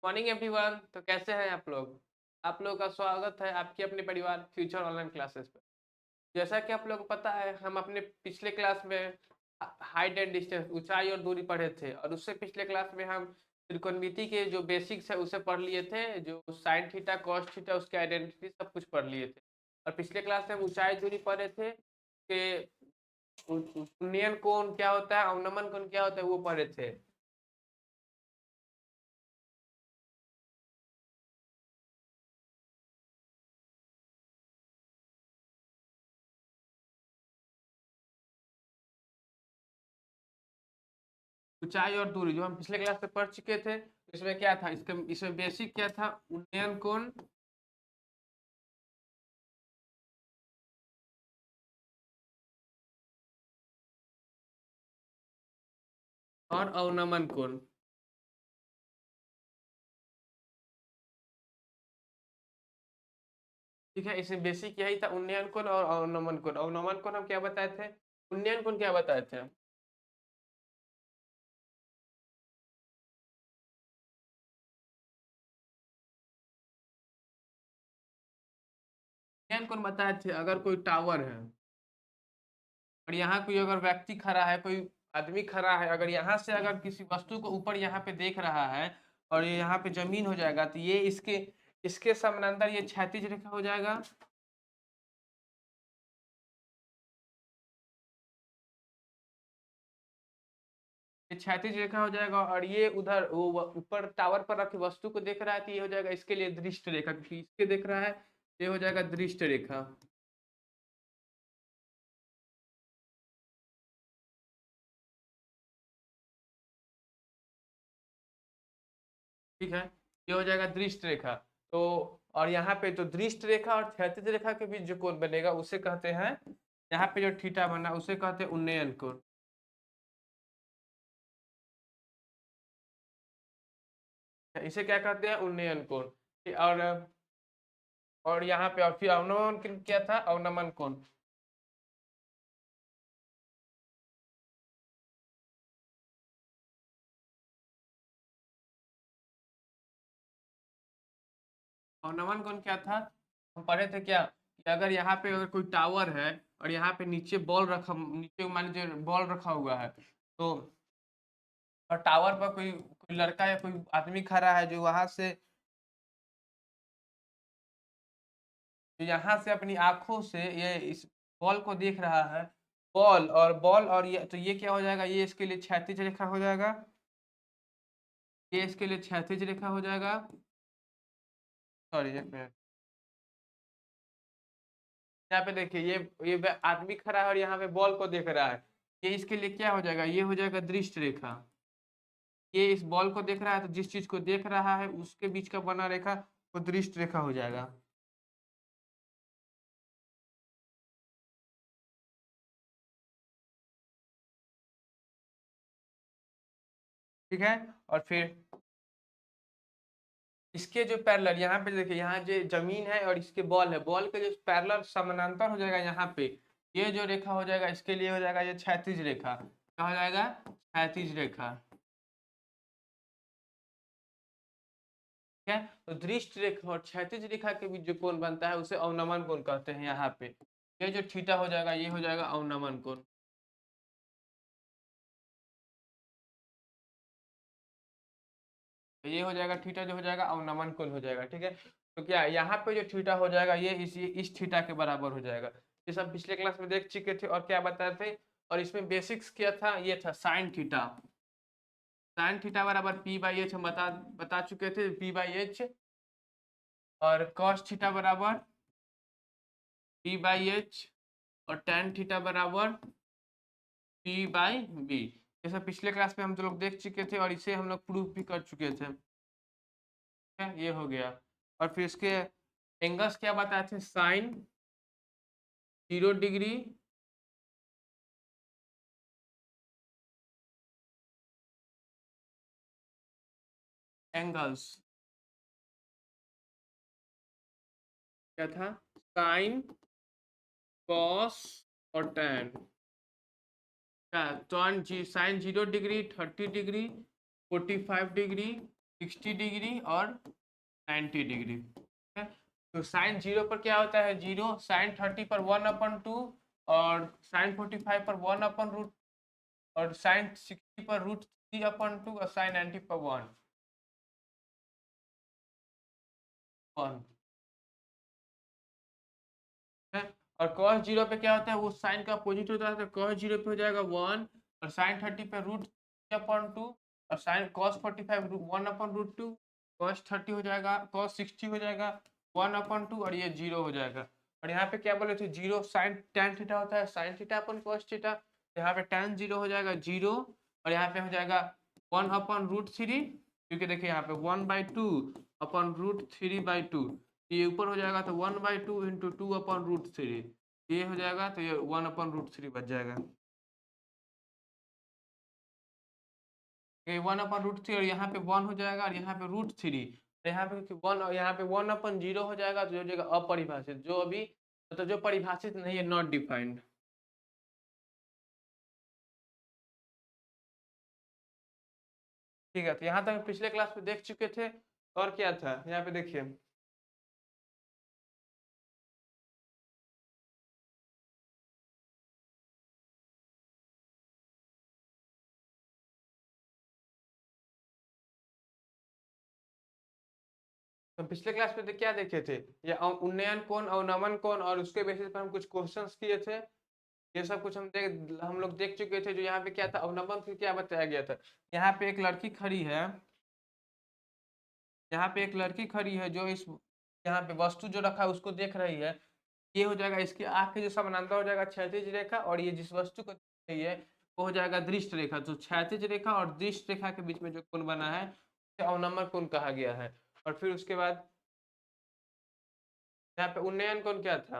Morning everyone. तो कैसे हैं आप लोगों का स्वागत है आपके अपने परिवार फ्यूचर ऑनलाइन क्लासेस पर। जैसा कि आप लोगों को पता है, हम अपने पिछले क्लास में हाइट एंड डिस्टेंस, ऊंचाई और दूरी पढ़े थे, और उससे पिछले क्लास में हम त्रिकोणमिति के जो बेसिक्स है उसे पढ़ लिए थे, जो साइन थीटा कॉस थीटा उसके आइडेंटिटी सब कुछ पढ़ लिए थे। और पिछले क्लास में हम ऊंचाई दूरी पढ़े थे कि उन्नयन कोण क्या होता है, अवनमन कोण क्या होता है, वो पढ़े थे। ऊंचाई और दूरी जो हम पिछले क्लास में पढ़ चुके थे, इसमें क्या था, इसमें बेसिक क्या था, उन्नयन कोण और अवनमन कोण। ठीक है, इसमें बेसिक यही था, उन्नयन कोण और अवनमन कोण। अवनमन कोण हम क्या बताए थे, उन्नयन कोण क्या बताए थे। उन्नयन कोण बताए थे, अगर कोई टावर है और यहाँ कोई अगर व्यक्ति खड़ा है, कोई आदमी खड़ा है, अगर यहाँ से अगर किसी वस्तु को ऊपर यहाँ पे देख रहा है और ये यहाँ पे जमीन हो जाएगा, तो ये इसके इसके समानांतर ये क्षैतिज रेखा हो जाएगा। ये क्षैतिज रेखा हो जाएगा, और ये उधर वो ऊपर टावर पर रखी वस्तु को देख रहा है, तो ये हो जाएगा इसके लिए दृष्ट रेखा, क्योंकि इसके देख रहा है, ये हो जाएगा दृष्ट रेखा। ठीक है, ये हो जाएगा दृष्ट रेखा। तो और यहाँ पे तो दृष्ट रेखा और क्षैतिज रेखा के बीच जो कोण बनेगा उसे कहते हैं, यहाँ पे जो थीटा बना उसे कहते हैं उन्नयन कोण। इसे क्या कहते हैं, उन्नयन कोण। और यहाँ पे और फिर अवनमन कोण क्या था, अवनमन कोण। अवनमन कोण क्या था, हम पढ़े थे क्या, कि अगर यहाँ पे अगर कोई टावर है और यहाँ पे नीचे मान लीजिए बॉल रखा हुआ है, तो और टावर पर कोई कोई लड़का या कोई आदमी खड़ा है जो वहां से, जो यहाँ से अपनी आंखों से ये इस बॉल को देख रहा है, बॉल और ये, तो ये क्या हो जाएगा, ये इसके लिए क्षैतिज रेखा हो जाएगा, ये इसके लिए क्षैतिज रेखा हो जाएगा। सॉरी, एक मिनट। यहाँ पे देखिए, ये आदमी खड़ा है और यहाँ पे बॉल को देख रहा है, ये इसके लिए क्या हो जाएगा, ये हो जाएगा दृष्ट रेखा। ये इस बॉल को देख रहा है, तो जिस चीज को देख रहा है उसके बीच का बना रेखा वो दृष्ट रेखा हो जाएगा। ठीक है, और फिर इसके जो पैरेलल यहाँ पे देखिए, यहाँ जो जमीन है और इसके बॉल है, बॉल के जो पैरेलल समानांतर हो जाएगा यहाँ पे, ये जो रेखा हो जाएगा इसके लिए हो जाएगा ये क्षैतिज रेखा। क्या हो जाएगा, क्षैतिज रेखा। ठीक है, तो दृष्ट रेखा और क्षैतिज रेखा के बीच जो कोण बनता है उसे अवनमन कोण कहते हैं। यहाँ पे ये जो थीटा हो जाएगा ये हो जाएगा अवनमन कोण। तो ये हो जाएगा थीटा, जो हो जाएगा अवनमन कोण हो जाएगा। ठीक है, तो क्या यहाँ पे जो थीटा हो जाएगा ये इस थीटा के बराबर हो जाएगा। ये सब पिछले क्लास में देख चुके थे, और क्या बताए थे, और इसमें बेसिक्स क्या था, ये था साइन थीटा। साइन थीटा बराबर पी बाई एच हम बता चुके थे, पी बाई एच। और कॉस थीटा बराबर पी बाई एच, और टेन थीटा बराबर पी बाई बी। ये सब पिछले क्लास में हम लोग देख चुके थे, और इसे हम लोग प्रूव भी कर चुके थे। है, ये हो गया। और फिर इसके एंगल्स क्या बताए थे, साइन 0 डिग्री, एंगल्स क्या था, साइन कॉस और टेन। क्या, sine 0 degree, 30 degree, 45 degree, 60 degree और 90 डिग्री। ठीक है, तो साइन 0 पर क्या होता है 0, साइन 30 पर 1/2 और साइन 45 पर 1/√, और साइन 60 पर √3/2 और साइन 90 पर 1 है। और cos 0 पे क्या होता है, वो साइन का अपोजिट होता है, तो cos 0 पे हो जाएगा 1, और साइन 30 पे √3/2, और साइन cos 45 1/√2, cos 30 हो जाएगा, cos 60 हो जाएगा 1/2, और ये 0 हो जाएगा। और यहाँ पे क्या बोले थे 0 साइन tan थीटा होता है, साइन थीटा अपन cos थीटा, यहाँ पे tan 0 हो जाएगा 0, और यहाँ पे हो जाएगा 1/√3, क्योंकि देखिए यहाँ पे 1/2/√3/2, ये ऊपर हो जाएगा तो 1/2 इंटू 2/√3, ये हो जाएगा तो ये 1/√3 बच जाएगा। ये 1/√3 और यहाँ पे 1 हो जाएगा, और यहाँ पे √3, यहाँ पे 1 और यहाँ पे 1/0 हो जाएगा, तो हो जाएगा अपरिभाषित, जो अभी मतलब जो परिभाषित नहीं है, नॉट डिफाइंड। ठीक है, तो यहाँ तक पिछले क्लास में देख चुके थे। और क्या था यहाँ पे देखिए, तो पिछले क्लास में क्या देखे थे, ये उन्नयन कोण, अवनमन कोण, और उसके बेसिस पर हम कुछ क्वेश्चंस किए थे। ये सब कुछ हम लोग देख चुके थे। जो यहाँ पे क्या था, अवनमन फिर क्या बताया गया था, यहाँ पे एक लड़की खड़ी है, यहाँ पे एक लड़की खड़ी है जो इस यहाँ पे वस्तु जो रखा है उसको देख रही है। ये हो जाएगा इसकी आंख के जो समानांतर हो जाएगा क्षैतिज रेखा, और ये जिस वस्तु को देख रही है वो हो जाएगा दृष्ट रेखा। तो क्षैतिज रेखा और दृष्ट रेखा के बीच में जो कोण बना है उसे अवनमन कोण कहा गया है। और फिर उसके बाद यहाँ पे उन्नयन कोण क्या था,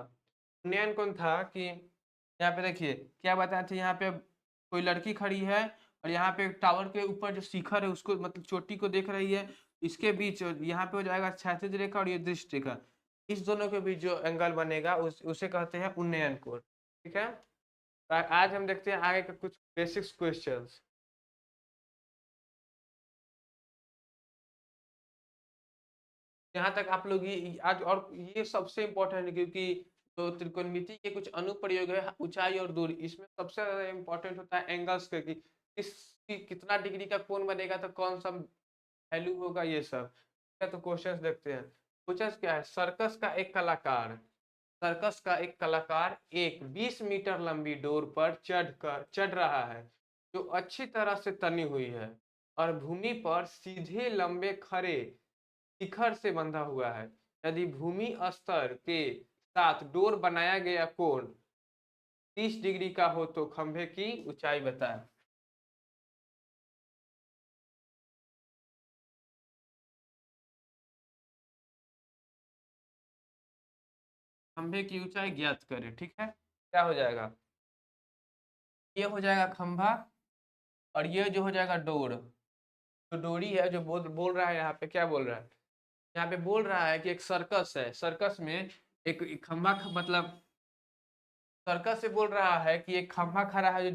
उन्नयन कोण था कि यहाँ पे देखिए क्या बताया था, यहाँ पे कोई लड़की खड़ी है और यहाँ पे टावर के ऊपर जो शिखर है उसको मतलब चोटी को देख रही है, इसके बीच यहाँ पे हो जाएगा क्षैतिज रेखा और ये दृष्ट रेखा, इस दोनों के बीच जो एंगल बनेगा उसे कहते हैं उन्नयन कोण। ठीक है, तो आज हम देखते हैं आगे के कुछ बेसिक्स क्वेश्चंस। यहाँ तक आप लोग ये आज, और ये सबसे इम्पोर्टेंट है क्योंकि तो त्रिकोणमिति के कुछ अनुप्रयोग है, ऊंचाई और दूरी, इसमें सबसे ज्यादा इम्पोर्टेंट होता है एंगल्स का, कि कितना डिग्री का कोण बनेगा तो कौन सा वैल्यू होगा, ये सब। तो क्वेश्चंस देखते हैं। क्वेश्चंस क्या है, सर्कस का एक कलाकार एक 20 मीटर लंबी डोर पर चढ़ रहा है जो अच्छी तरह से तनी हुई है और भूमि पर सीधे लंबे खड़े शिखर से बंधा हुआ है। यदि भूमि स्तर के साथ डोर बनाया गया कोण 30 डिग्री का हो तो खंभे की ऊंचाई बताएं। खंभे की ऊंचाई ज्ञात करें। ठीक है, क्या हो जाएगा, ये हो जाएगा खंभा, और ये जो हो जाएगा डोर, जो डोरी है, जो बोल बोल रहा है यहाँ पे क्या बोल रहा है, यहाँ पे बोल रहा है कि एक सर्कस है, सर्कस में एक खंभा मतलब सर्कस से बोल रहा है कि एक खंभा खड़ा है, जो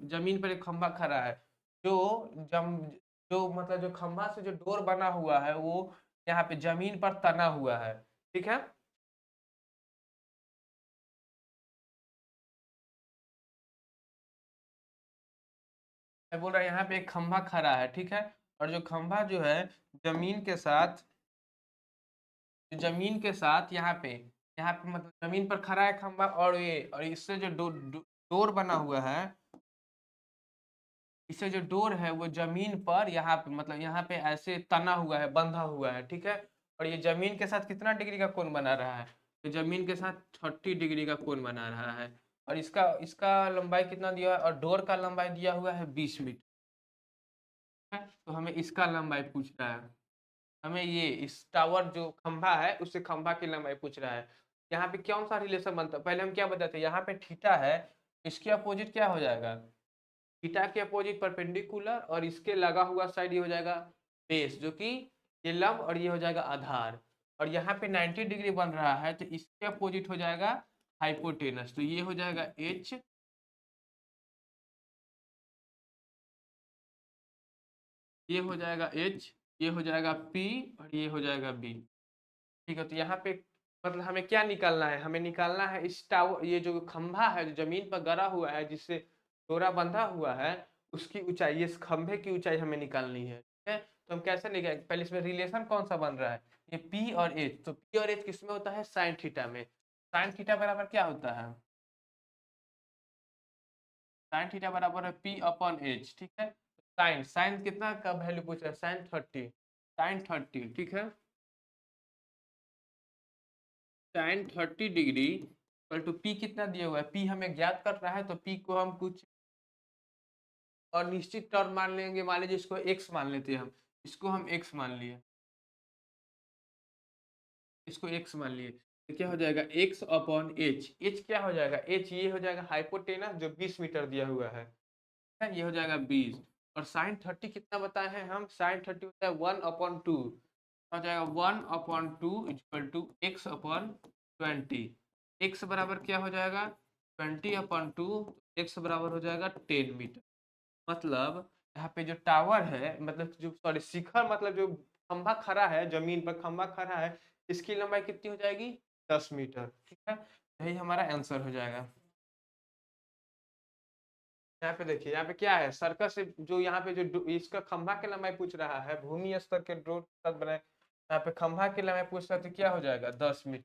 जमीन पर एक खंभा खड़ा है, जो जम जो मतलब जो खंभा से जो डोर बना हुआ है वो यहाँ पे जमीन पर तना हुआ है। ठीक है, मैं बोल रहा है यहाँ पे एक खंभा खड़ा है। ठीक है, और जो खंभा जो है जमीन के साथ यहाँ पे मतलब जमीन पर खड़ा है खंभा, और इससे जो डोर बना हुआ है, इससे जो डोर है वो जमीन पर यहाँ पे मतलब यहाँ पे ऐसे तना हुआ है, बंधा हुआ है। ठीक है, और ये जमीन के साथ कितना डिग्री का कोण बना रहा है, तो जमीन के साथ 30 डिग्री का कोण बना रहा है। और इसका इसका लंबाई कितना दिया है, और डोर का लंबाई दिया हुआ है 20 मीटर है, तो हमें इसका लंबाई पूछ रहा है। हमें ये इस टावर जो खंभा है उससे खंभा की लंबाई पूछ रहा है। यहाँ पे कौन सा रिलेशन बनता है, पहले हम क्या बताते हैं, यहाँ पे थीटा है, इसके अपोजिट क्या हो जाएगा, थीटा के अपोजिट परपेंडिकुलर, और इसके लगा हुआ साइड ये हो जाएगा बेस, जो कि ये लंब, और ये हो जाएगा आधार। और यहाँ पे 90 डिग्री बन रहा है तो इसके अपोजिट हो जाएगा हाइपोटेनस, तो ये हो जाएगा एच, ये हो जाएगा एच, ये हो जाएगा P और ये हो जाएगा B। ठीक है, तो यहाँ पे मतलब हमें क्या निकालना है, हमें निकालना है इस टावर, ये जो खंभा है जो जमीन पर गड़ा हुआ है जिससे डोरा बंधा हुआ है, उसकी ऊंचाई, इस खंभे की ऊंचाई हमें निकालनी है। ठीक है, तो हम कैसे निकालेंगे, पहले इसमें रिलेशन कौन सा बन रहा है, ये P और H, तो P और H किसमें होता है, साइन थीटा में। साइन थीटा बराबर क्या होता है, साइन थीटा बराबर है P अपॉन H। ठीक है, साइन साइन कितना का वैल्यू पूछ रहा है, साइन 30, साइन 30। ठीक है, sine 30 degree equal to P कितना दिया हुआ है, पी हमें ज्ञात करना है, तो पी को हम कुछ और निश्चित टर्म मान लेंगे, मान लीजिए इसको एक्स मान लेते हैं हम, इसको हम एक्स मान लिए, इसको एक्स मान लिए, तो क्या हो जाएगा एक्स अपॉन एच। एच क्या हो जाएगा, एच ये हो जाएगा हाइपोटेनस जो 20 मीटर दिया हुआ है, ये हो जाएगा 20। और साइन 30 कितना बताए हैं हम, साइन 30 होता है 1/2, हो जाएगा 1/2 equal to x upon 20। X बराबर क्या हो जाएगा 20/2, एक्स बराबर हो जाएगा 10 मीटर। मतलब यहाँ पे जो टावर है, मतलब जो सॉरी शिखर, मतलब जो खंभा खड़ा है, जमीन पर खंभा खड़ा है, इसकी लंबाई कितनी हो जाएगी 10 मीटर। ठीक है, यही हमारा आंसर हो जाएगा। यहाँ पे देखिए, यहाँ पे क्या है, सर्कस से जो यहाँ पे जो इसका खंभा की लंबाई पूछ रहा है, भूमि स्तर के ड्रोन के साथ बनाए, यहाँ पे खंभा की लंबाई पूछ रहा है, तो क्या हो जाएगा 10 मीटर।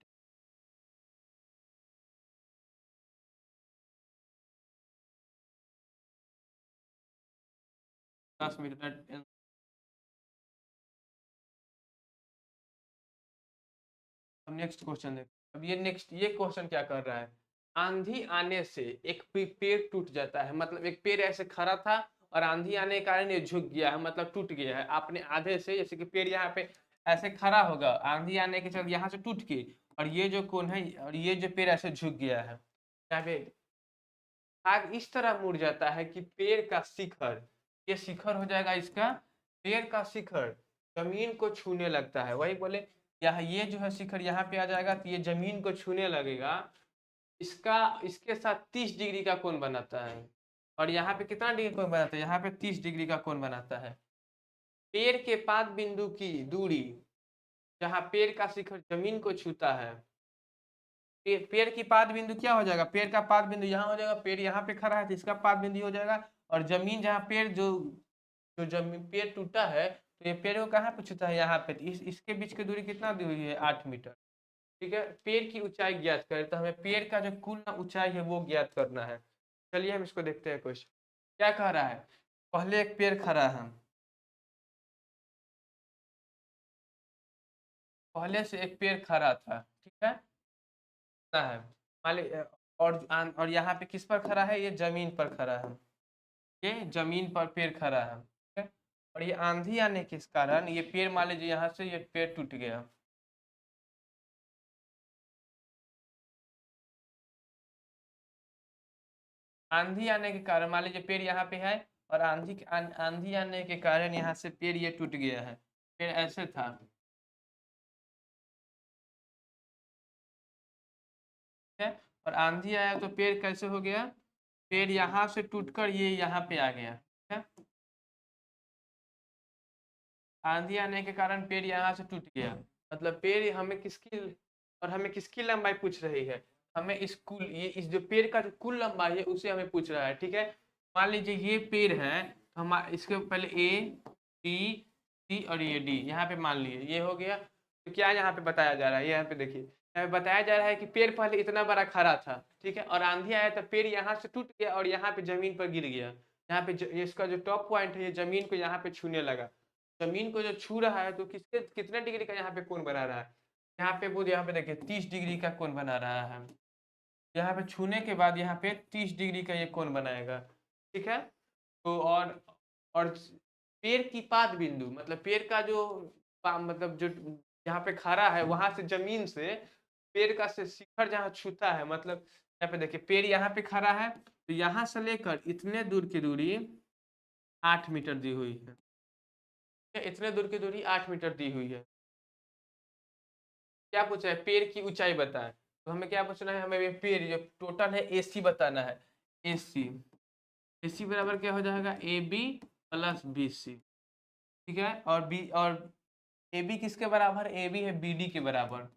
10 मीटर। अब नेक्स्ट क्वेश्चन देखो, अब ये नेक्स्ट ये क्वेश्चन क्या कर रहा है, आंधी आने से एक पेड़ टूट जाता है, मतलब एक पेड़ ऐसे खड़ा था और आंधी आने के कारण ये झुक गया है, मतलब टूट गया है आपने आधे से, जैसे कि पेड़ यहाँ पे ऐसे खड़ा होगा, आंधी आने के चलते यहाँ से टूट के, और ये जो कोन है और ये जो पेड़ ऐसे झुक गया है, यहाँ पे भाग इस तरह मुड़ जाता है कि पेड़ का शिखर, ये शिखर हो जाएगा इसका, पेड़ का शिखर जमीन को छूने लगता है, वही बोले यहाँ ये जो है शिखर यहाँ पे आ जाएगा, तो ये जमीन को छूने लगेगा, इसका इसके साथ 30 डिग्री का कोण बनाता है। और यहाँ पे कितना डिग्री कोण बनाता है, यहाँ पे 30 डिग्री का कोण बनाता है। पेड़ के पाद बिंदु की दूरी, जहाँ पेड़ का शिखर जमीन को छूता है, पेड़ की पाद बिंदु क्या हो जाएगा, पेड़ का पाद बिंदु यहाँ हो जाएगा, पेड़ यहाँ पे खड़ा है तो इसका पाद बिंदु हो जाएगा, और जमीन जहाँ पेड़ जो जो जमीन पेड़ टूटा है, तो ये पेड़ को कहाँ पे छूता है, यहाँ पे, तो इसके बीच की दूरी कितना दी हुई है 8 मीटर। ठीक है, पेड़ की ऊंचाई ज्ञात करें, तो हमें पेड़ का जो कुल ऊंचाई है वो ज्ञात करना है। चलिए हम इसको देखते हैं क्वेश्चन क्या कह रहा है। पहले एक पेड़ खड़ा है, पहले से एक पेड़ खड़ा था, ठीक है ना है, मान ली और यहाँ पे किस पर खड़ा है, ये जमीन पर खड़ा है, ये जमीन पर पेड़ खड़ा है, ठीक है, और ये आंधी आने के कारण ये पेड़, मान लीजिए यहाँ से ये पेड़ टूट गया, आंधी आने के कारण मान लीजिए पेड़ यहाँ पे है, और आंधी आने के कारण यहाँ से पेड़ ये टूट गया है, पेड़ ऐसे था, ठीक है, और आंधी आया तो पेड़ कैसे हो गया, पेड़ यहाँ से टूटकर ये यहाँ पे आ गया, ठीक है, आंधी आने के कारण पेड़ यहाँ से टूट गया, मतलब पेड़ हमें किसकी, और हमें किसकी लंबाई पूछ रही है, हमें इस कुल, ये इस जो पेड़ का जो कुल लंबाई है उसे हमें पूछ रहा है। ठीक है, मान लीजिए ये पेड़ है, तो हम इसके पहले ए बी सी और ये डी यहाँ पे मान लिए, ये हो गया, तो क्या यहाँ पे बताया जा रहा है, यहाँ पे देखिए, यहाँ पे बताया जा रहा है कि पेड़ पहले इतना बड़ा खड़ा था, ठीक है, और आंधी आया तो पेड़ यहाँ से टूट गया और यहाँ पे जमीन पर गिर गया, यहाँ पे इसका जो टॉप पॉइंट है ये जमीन को यहाँ पे छूने लगा, जमीन को जो छू रहा है तो किसके कितने डिग्री का यहाँ पे कोण बना रहा है, यहाँ पे वो यहाँ पे देखिए 30 डिग्री का कोण बना रहा है, यहाँ पे छूने के बाद यहाँ पे 30 डिग्री का ये कोण बनाएगा। ठीक है, तो और पेड़ की पाद बिंदु, मतलब पेड़ का जो मतलब जो यहाँ पे खड़ा है वहां से जमीन से पेड़ का से शिखर जहाँ छूता है, मतलब यहाँ पे देखिए पेड़ यहाँ पे खड़ा है, तो यहाँ से लेकर इतने दूर की दूरी 8 मीटर दी हुई है, इतने दूर की दूरी 8 मीटर दी हुई है। क्या पूछा है, पेड़ की ऊंचाई बताएं, तो हमें क्या पूछना है, हमें ये पेड़ जो टोटल है एसी बताना है, एसी, एसी बराबर क्या हो जाएगा, A B plus B C. ठीक है, और ए बी किसके बराबर, ए बी है बी डी के बराबर,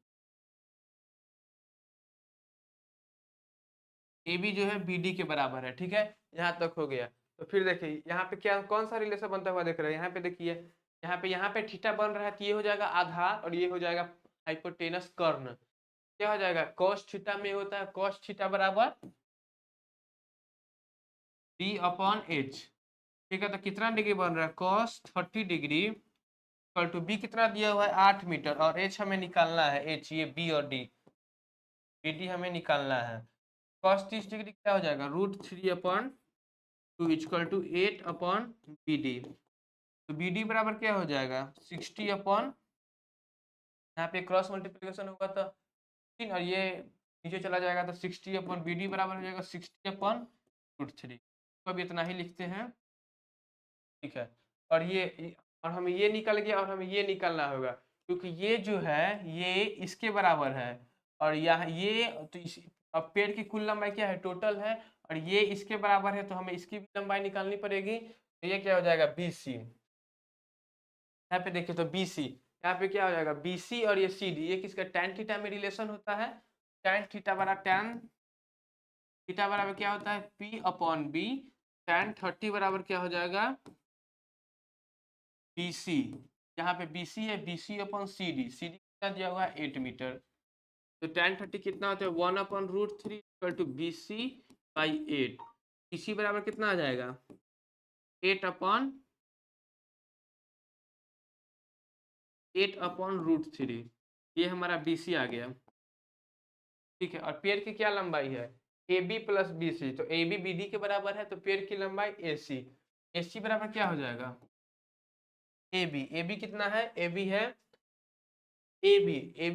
ए बी जो है बी डी के बराबर है। ठीक है, यहाँ तक हो गया। तो फिर देखिए यहाँ पे क्या कौन सा रिलेशन बनता हुआ देख रहे हैं, यहाँ पे देखिए यहाँ पे थीटा बन रहा है, तो ये हो जाएगा आधार और ये हो जाएगा हाइपोटेनस कर्ण। क्या हो जाएगा, cos थीटा में होता है cos थीटा बराबर d अपॉन एच। ठीक है, तो कितना डिग्री बन रहा है, cos 30 degree equal to B कितना दिया हुआ है 8 मीटर, और एच हमें निकालना है, एच ये बी और डी, बी डी हमें निकालना है। cos 30 डिग्री क्या हो जाएगा, √3 upon 2 equal to 8 upon B D. तो बी डी बराबर क्या हो जाएगा 60 अपॉन, यहाँ पे क्रॉस मल्टीप्लिकेशन होगा तो 3 और ये नीचे चला जाएगा तो 60 अपॉन बी डी बराबर हो जाएगा 60 अपॉन √3। तो अब इतना ही लिखते हैं। ठीक है, और और हमें ये निकल गया और हमें ये निकालना होगा, क्योंकि ये जो है ये इसके बराबर है, और यहाँ ये तो अब पेड़ की कुल लंबाई क्या है, टोटल है, और ये इसके बराबर है, तो हमें इसकी भी लंबाई निकालनी पड़ेगी। तो ये क्या हो जाएगा बी सी, यहाँ पे देखिए तो बी सी, यहाँ पे क्या हो जाएगा बी सी और ये सी डी, ये किसका tan थीटा में रिलेशन होता है, tan थीटा बराबर tan थीटा बराबर क्या होता है P अपॉन बी, tan 30 बराबर क्या हो जाएगा बी सी, यहाँ पे बी सी है B C upon C D, C D कितना दिया हुआ है 8 मीटर। तो tan 30 कितना होता है 1 upon √3 equal to B C by 8, B C बराबर कितना आ जाएगा 8 अपॉन √3, ये हमारा बी सी आ गया। ठीक है, और पेड़ की क्या लंबाई है A B plus B C, तो ए बी बी डी के बराबर है, तो पेड़ की लंबाई ए सी बराबर क्या हो जाएगा ए बी कितना है, ए बी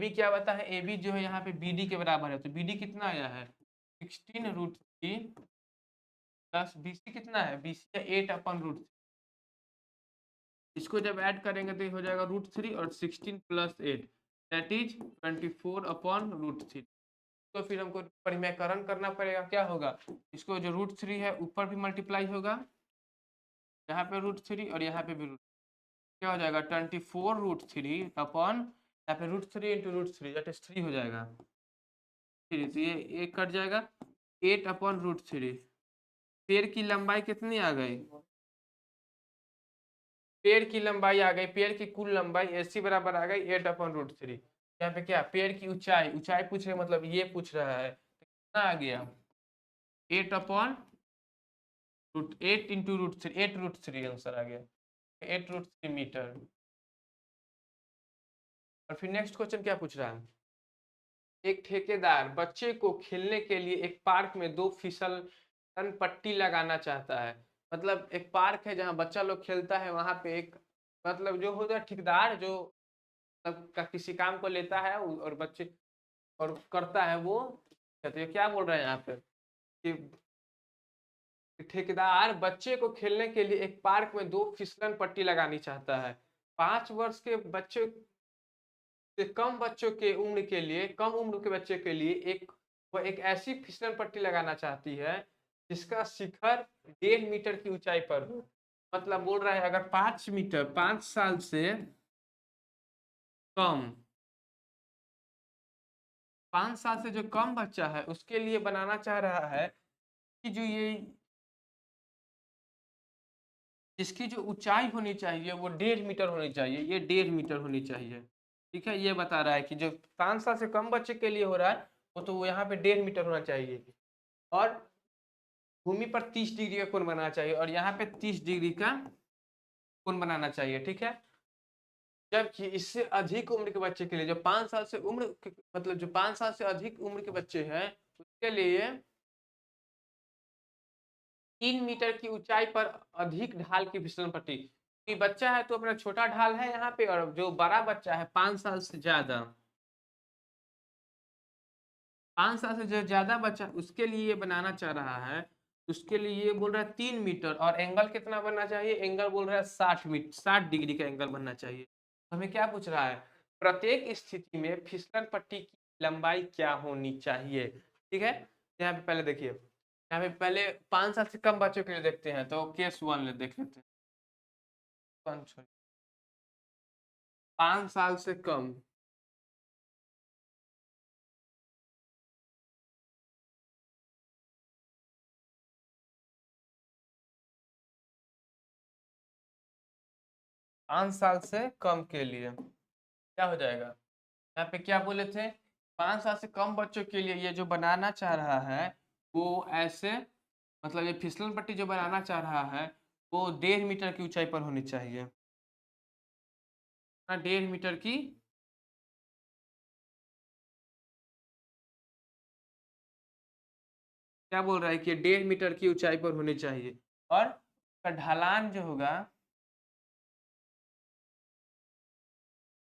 क्या बता है, ए बी जो है यहाँ पे बी डी के बराबर है, तो बी डी कितना आया है 16 √3 प्लस बी सी कितना है, बी सी है 8 अपॉन √3, इसको जब ऐड करेंगे तो ये हो जाएगा √3 और 16 प्लस 8 दैट इज 24 अपॉन √3। तो फिर हमको परिमेयकरण करना पड़ेगा, क्या होगा इसको जो √3 है ऊपर भी मल्टीप्लाई होगा, यहाँ पे √3 और यहाँ पे भी क्या हो जाएगा 24 √3 अपॉन यहाँ पे √3 इंटू √3 दैट इज 3 हो जाएगा, फिर तो ये एक कट जाएगा 8 अपॉन √3। पेड़ की लंबाई कितनी आ गई, पेड़ की लंबाई आ गई, पेड़ की कुल लंबाई AC बराबर आ गई 8 अपॉन √3। यहाँ पे क्या पेड़ की ऊंचाई, ऊंचाई पूछ रहे मतलब ये पूछ रहा है, तो कितना आ गया 8 अपॉन √8 इंटू √3, 8 √3 आंसर आ गया 8 √3 मीटर। और फिर नेक्स्ट क्वेश्चन क्या पूछ रहा है, एक ठेकेदार बच्चे को खेलने के लिए एक पार्क में 2 फिसलन पट्टी लगाना चाहता है। मतलब एक पार्क है जहाँ बच्चा लोग खेलता है, वहां पे एक मतलब जो होता है ठेकेदार जो का किसी काम को लेता है और बच्चे और करता है वो, कहते हैं क्या बोल रहे हैं यहाँ पे कि ठेकेदार बच्चे को खेलने के लिए एक पार्क में 2 फिसलन पट्टी लगानी चाहता है। 5 वर्ष के बच्चे से कम बच्चों के उम्र के लिए, कम उम्र के बच्चे के लिए वह एक ऐसी फिसलन पट्टी लगाना चाहती है जिसका शिखर 1.5 मीटर की ऊंचाई पर हो। मतलब बोल रहा है अगर 5 मीटर 5 साल से कम, 5 साल से जो कम बच्चा है उसके लिए बनाना चाह रहा है कि जो ये इसकी जो ऊंचाई होनी चाहिए वो 1.5 मीटर होनी चाहिए, ये 1.5 मीटर होनी चाहिए। ठीक है, ये बता रहा है कि जो 5 साल से कम बच्चे के लिए हो रहा है वो तो वो यहाँ पे 1.5 मीटर होना चाहिए, और भूमि पर 30 डिग्री का कोण बनाना चाहिए, और यहाँ पे 30 डिग्री का कोण बनाना चाहिए। ठीक है, जबकि इससे अधिक उम्र के बच्चे के लिए जो 5 साल से मतलब जो 5 साल से अधिक उम्र के बच्चे हैं उसके लिए 3 मीटर की ऊंचाई पर अधिक ढाल की फिसलन पट्टी, कि बच्चा है तो अपना छोटा ढाल है यहाँ पे, और जो बड़ा बच्चा है 5 साल से ज्यादा, 5 साल से जो ज्यादा बच्चा उसके लिए ये बनाना चाह रहा है, उसके लिए ये बोल रहा है 3 मीटर, और एंगल कितना बनना चाहिए, एंगल बोल रहा है 60 डिग्री का एंगल बनना चाहिए। तो हमें क्या पूछ रहा है, प्रत्येक स्थिति में फिसलन पट्टी की लंबाई क्या होनी चाहिए। ठीक है, यहाँ पे पहले देखिए, यहाँ पे पहले 5 साल से कम बच्चों के लिए देखते हैं, तो केस 1 देख लेते हैं। 5 साल से कम। 5 साल से कम के लिए क्या हो जाएगा? यहाँ पे क्या बोले थे? 5 साल से कम बच्चों के लिए ये जो बनाना चाह रहा है वो ऐसे, मतलब ये फिसलन पट्टी जो बनाना चाह रहा है वो 1.5 मीटर की ऊंचाई पर होनी चाहिए। 1.5 मीटर की, क्या बोल रहा है कि 1.5 मीटर की ऊंचाई पर होनी चाहिए। और उसका ढलान जो होगा,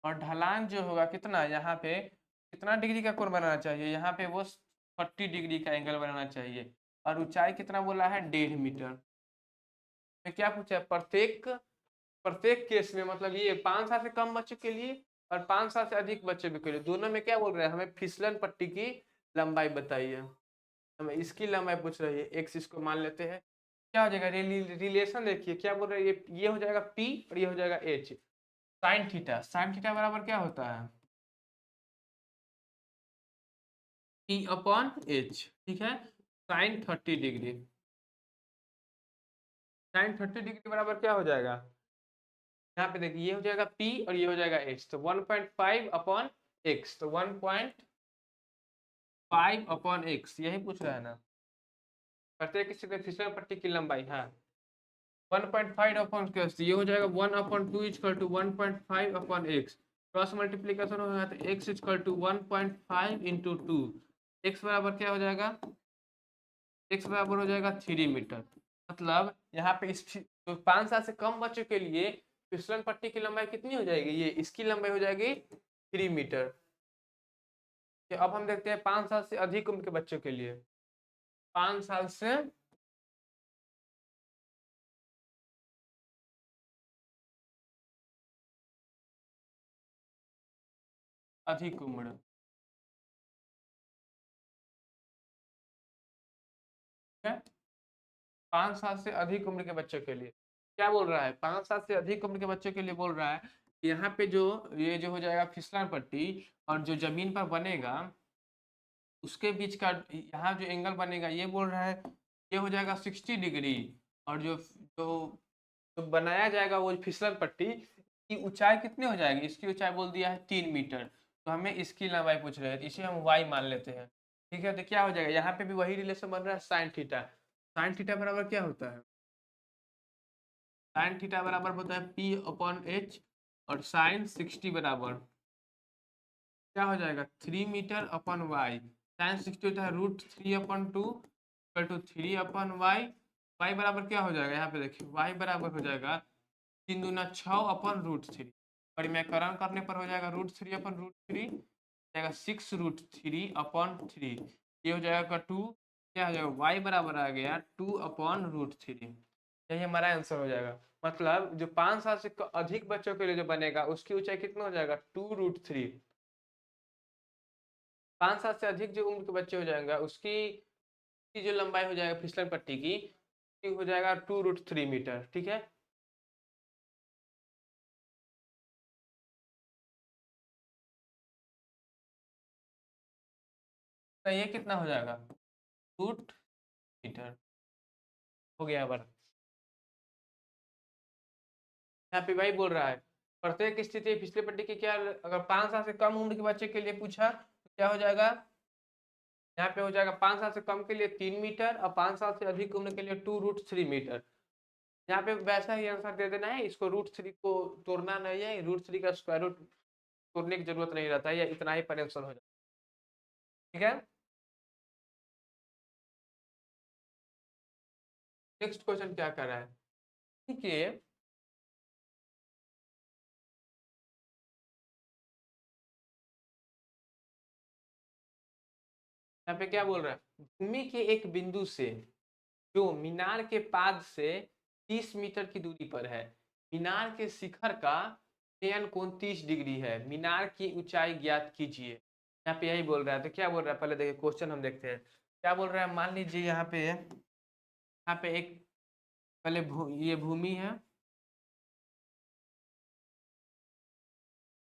और ढलान जो होगा कितना, यहाँ पे कितना डिग्री का कोण बनाना चाहिए? यहाँ पे वो 40 डिग्री का एंगल बनाना चाहिए। और ऊंचाई कितना बोला है? 1.5 मीटर। तो क्या पूछा है? प्रत्येक प्रत्येक केस में, मतलब ये 5 साल से कम बच्चों के लिए और 5 साल से अधिक बच्चों के लिए, दोनों में क्या बोल रहे हैं? हमें फिसलन पट्टी की लंबाई बताइए। हमें इसकी लंबाई पूछ रही है, एक्स इसको मान लेते हैं। क्या हो जाएगा? रिलेशन देखिए क्या बोल रहे हैं, ये हो जाएगा पी और ये हो जाएगा H. Sine theta, sign theta बराबर क्या होता है? पी अपॉन एच, ठीक है। साइन 30 डिग्री, साइन 30 डिग्री बराबर क्या हो जाएगा? यहाँ पे देखिए ये हो जाएगा P और ये हो जाएगा H, तो 1.5 अपॉन एक्स, तो 1.5 अपॉन एक्स, यही पूछ रहा है ना। प्रत्येक किसी में फिसलन पट्टी की लंबाई, हाँ 1.5 अपॉन एक्स, ये हो जाएगा 1/2 equal to 1.5 upon x. Cross multiplication होगा तो x equal to 1.5 into 2, x बराबर क्या हो जाएगा? x बराबर हो जाएगा 3 मीटर। मतलब यहाँ पे इस तो 5 साल से कम बच्चों के लिए फिसलन पट्टी की लंबाई कितनी हो जाएगी? ये इसकी लंबाई हो जाएगी 3 मीटर। अब हम देखते हैं 5 साल से अधिक उम्र के बच्चों के लिए। 5 साल से अधिक उम्र, ठीक है। 5 साल से अधिक उम्र के बच्चों के लिए क्या बोल रहा है? 5 साल से अधिक उम्र के बच्चों के लिए बोल रहा है कि यहाँ पे जो ये जो हो जाएगा फिसलन पट्टी और जो जमीन पर बनेगा उसके बीच का यहाँ जो एंगल बनेगा, ये बोल रहा है ये हो जाएगा 60 डिग्री। और जो जो बनाया जाएगा वो फिसलन पट्टी की ऊंचाई कितनी हो जाएगी? इसकी ऊंचाई बोल दिया है 3 मीटर, तो हमें इसकी लंबाई पूछ रहे हैं, इसे हम वाई मान लेते हैं। ठीक है, तो क्या हो जाएगा? यहाँ पे भी वही रिलेशन बन रहा है, साइन थीटा। साइन थीटा बराबर क्या होता है? साइन थीटा बराबर होता है पी अपॉन एच, और साइन 60 बराबर क्या हो जाएगा? 3 मीटर अपॉन वाई। साइन 60 होता है √3/2 इक्वल टू 3/वाई। वाई बराबर क्या हो जाएगा? यहाँ पे देखिए वाई बराबर हो जाएगा 3×6/√3। परिमेयकरण करने पर हो जाएगा √3/√3, जाएगा 6√3/3। ये हो जाएगा 2, क्या हो जाएगा? वाई बराबर आ गया 2/√3। यही हमारा आंसर हो जाएगा। मतलब जो 5 साल से अधिक बच्चों के लिए जो बनेगा उसकी ऊंचाई कितना हो जाएगा? 2√3। 5 साल से अधिक जो उम्र के बच्चे हो जाएंगे उसकी की जो लंबाई हो जाएगा फिसलन पट्टी की हो जाएगा 2√3 मीटर, ठीक है। तो ये कितना हो जाएगा? √मीटर हो गया बार। यहाँ पे भाई बोल रहा है प्रत्येक स्थिति फिसलन पट्टी की क्या, अगर 5 साल से कम उम्र के बच्चे के लिए पूछा तो क्या हो जाएगा? यहाँ पे हो जाएगा 5 साल से कम के लिए 3 मीटर और 5 साल से अधिक उम्र के लिए 2√3 मीटर। यहाँ पे वैसा ही आंसर दे देना है, इसको √3 को तोड़ना नहीं है, √3 का स्क्वायर रूट तोड़ने की जरूरत नहीं रहता है, या इतना ही पर आंसर हो जाए, ठीक है। नेक्स्ट क्वेश्चन क्या कर रहा है? ठीक है, यहाँ पे क्या बोल रहा है? भूमि के एक बिंदु से जो मीनार के पाद से 30 मीटर की दूरी पर है, मीनार के शिखर का चयन कोण 30 डिग्री है, मीनार की ऊंचाई ज्ञात कीजिए। यहाँ पे यही बोल रहा है, तो क्या बोल रहा है पहले देखिए क्वेश्चन हम देखते हैं। क्या बोल रहा है? मान लीजिए यहाँ पे एक पहले ये भूमि है,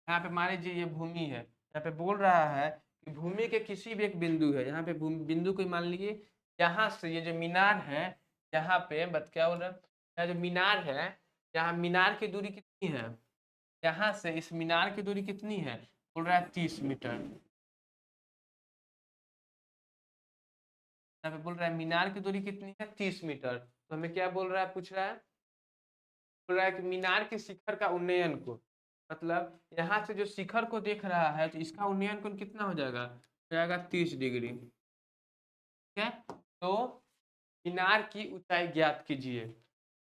यहाँ पे मान लीजिए ये भूमि है, यहाँ पे बोल रहा है कि भूमि के किसी भी एक बिंदु है, यहाँ पे बिंदु को मान लीजिए यहाँ से ये जो मीनार है, यहाँ पे बत क्या बोल रहा है, यहाँ जो मीनार है, यहाँ मीनार की दूरी कितनी है, यहाँ से इस मीनार की दूरी कितनी है, बोल रहा है 30 मीटर। यहाँ पे बोल रहा है मीनार की दूरी कितनी है, 30 मीटर। तो हमें क्या बोल रहा है, पूछ रहा है, बोल रहा है कि मीनार के शिखर का उन्नयन को, मतलब यहाँ से जो शिखर को देख रहा है तो इसका उन्नयन कोण कितना हो जाएगा, 30 डिग्री। ठीक है, तो मीनार की ऊंचाई ज्ञात कीजिए।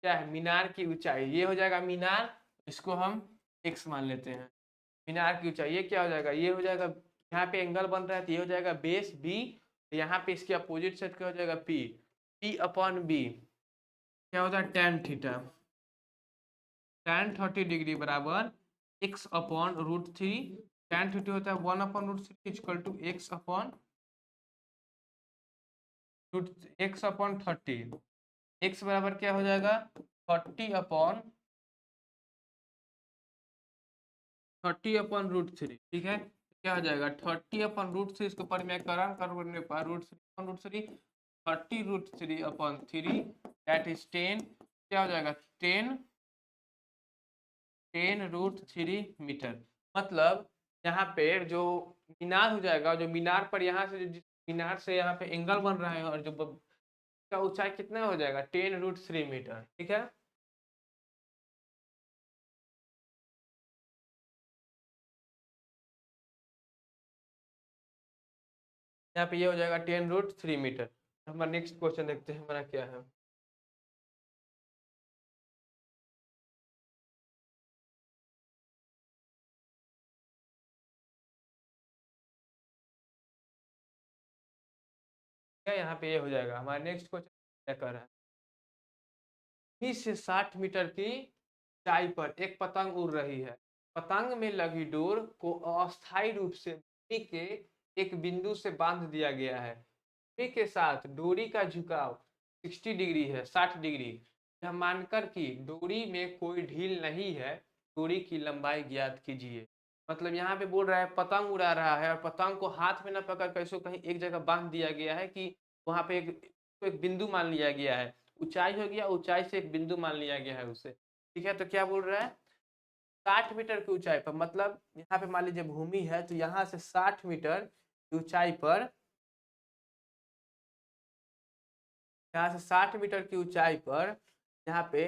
क्या है, मीनार की ऊंचाई, ये हो जाएगा मीनार, इसको हम x मान लेते हैं। मीनार की ऊंचाई ये क्या हो जाएगा, ये हो जाएगा, यहाँ पे एंगल बन रहा है तो ये हो जाएगा बेस b, यहाँ पे इसके अपोजिट साइड क्या हो जाएगा p, p अपॉन b क्या होता है tan थीटा, tan 30 डिग्री बराबर x अपॉन √3, tan थीटा होता है 1 upon √3 equal to x upon x upon 30, x बराबर क्या हो जाएगा 30 अपॉन √3। ठीक है, क्या हो जाएगा 30 अपॉन √3, इसके ऊपर में करण करने पर √3 30 अपॉन 3 दैट इज 10, क्या हो जाएगा 10 √3 मीटर। मतलब यहाँ पे जो मीनार हो जाएगा, जो मीनार पर यहाँ से जो मीनार से यहाँ पे एंगल बन रहा है और जो का ऊंचाई कितना हो जाएगा 10 √3 मीटर। ठीक है, यहाँ पे ये हो जाएगा 10 √3 मीटर। हमारा नेक्स्ट क्वेश्चन देखते हैं हमारा क्या है। क्या यहाँ पे ये हो जाएगा, हमारा नेक्स्ट क्वेश्चन क्या कर रहा है, 20 से 60 मीटर की ऊंचाई पर एक पतंग उड़ रही है। पतंग में लगी डोर को अस्थायी रूप से भूमि के एक बिंदु से बांध दिया गया है। भूमि के साथ डोरी का झुकाव 60 डिग्री है, 60 डिग्री। यह मानकर कि डोरी में कोई ढील नहीं है, डोरी की लंबाई ज्ञात कीजिए। मतलब यहाँ पे बोल रहा है पतंग उड़ा रहा है और पतंग को हाथ में न पकड़ कर इसको कहीं एक जगह बांध दिया गया है कि वहां पे एक बिंदु मान लिया गया है, ऊंचाई हो गया, ऊंचाई से एक बिंदु मान लिया गया है उसे। ठीक है, तो क्या बोल रहा है 60 मीटर की ऊंचाई पर, मतलब यहाँ पे मान लीजिए भूमि है तो यहाँ से 60 मीटर की ऊंचाई पर, यहाँ से 60 मीटर की ऊंचाई पर यहाँ पे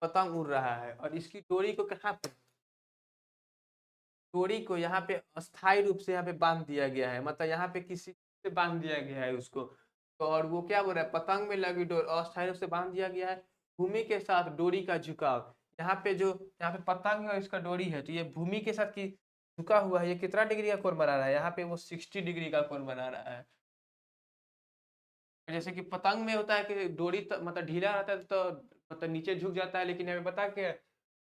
पतंग उड़ रहा है और इसकी डोरी को कहाँ पे, डोरी को यहाँ पे अस्थायी रूप से यहाँ पे बांध दिया गया है, मतलब यहाँ पे किसी से बांध दिया गया है उसको। तो और वो क्या बोल रहा है, पतंग में लगी डोर अस्थायी रूप से बांध दिया गया है, भूमि के साथ डोरी का झुकाव, यहाँ पे जो यहाँ पे पतंग है इसका डोरी है तो ये भूमि के साथ की झुका हुआ है, ये कितना डिग्री का कोण बना रहा है, यहाँ पे वो 60 डिग्री का कोण बना रहा है। जैसे कि पतंग में होता है कि डोरी मतलब ढीला रहता है तो मतलब नीचे झुक जाता है, लेकिन हमें बता के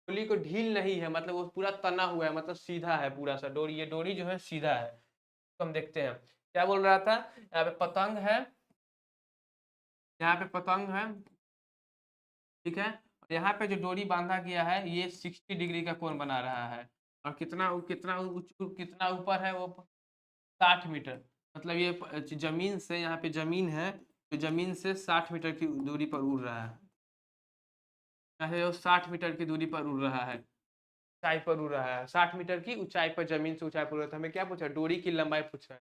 डोरी को ढील नहीं है, मतलब वो पूरा तना हुआ है, मतलब सीधा है पूरा सा डोरी, ये डोरी जो है सीधा है। तो हम देखते हैं क्या बोल रहा था, यहाँ पे पतंग है, यहाँ पे पतंग है, ठीक है, और यहाँ पे जो डोरी बांधा गया है ये 60 डिग्री का कोण बना रहा है और कितना कितना कितना ऊपर है वो 60 मीटर, मतलब ये जमीन से, यहाँ पे जमीन है तो जमीन से 60 मीटर की दूरी पर उड़ रहा है, चाहे वो 60 मीटर की दूरी पर उड़ रहा है, ऊंचाई पर उड़ रहा है, 60 मीटर की ऊंचाई पर, जमीन से ऊंचाई पर उड़ रहा है। तो हमें क्या पूछा, डोरी की लंबाई पूछ रहा है।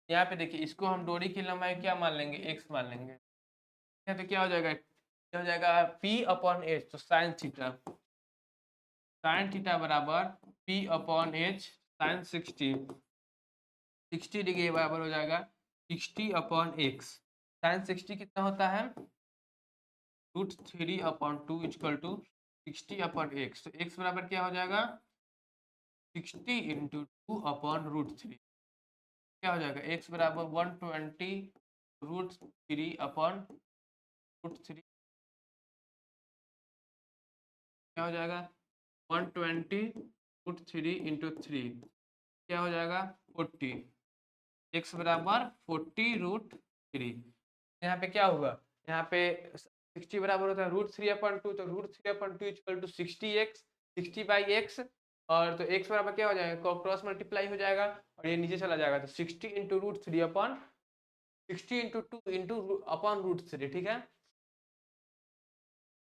यहाँ पे देखिए इसको हम डोरी की लंबाई क्या मान लेंगे, x मान लेंगे। ठीक है, तो क्या हो जाएगा, क्या हो जाएगा p अपॉन एच, तो साइन थीटा बराबर p upon H sine 60 degree बराबर हो जाएगा 60 अपॉन एक्स। साइन 60 कितना होता है, √3/2 इक्वल टू 60 अपॉन एक्स, तो एक्स बराबर क्या हो जाएगा 60 इंटू 2 अपॉन √3, क्या हो जाएगा x बराबर 120 √3 अपॉन √3, क्या हो जाएगा 120 √3 इंटू 3, क्या हो जाएगा 40, x बराबर 40 √3। यहाँ पे क्या होगा, यहाँ पे 60 बराबर होता है √3/2, तो √3/2 equal to 60x, 60 by x और तो x बराबर क्या हो जाएगा, क्रॉस मल्टीप्लाई हो जाएगा और ये नीचे चला जाएगा, तो 60 into root three upon 60 into two into upon root three. ठीक है,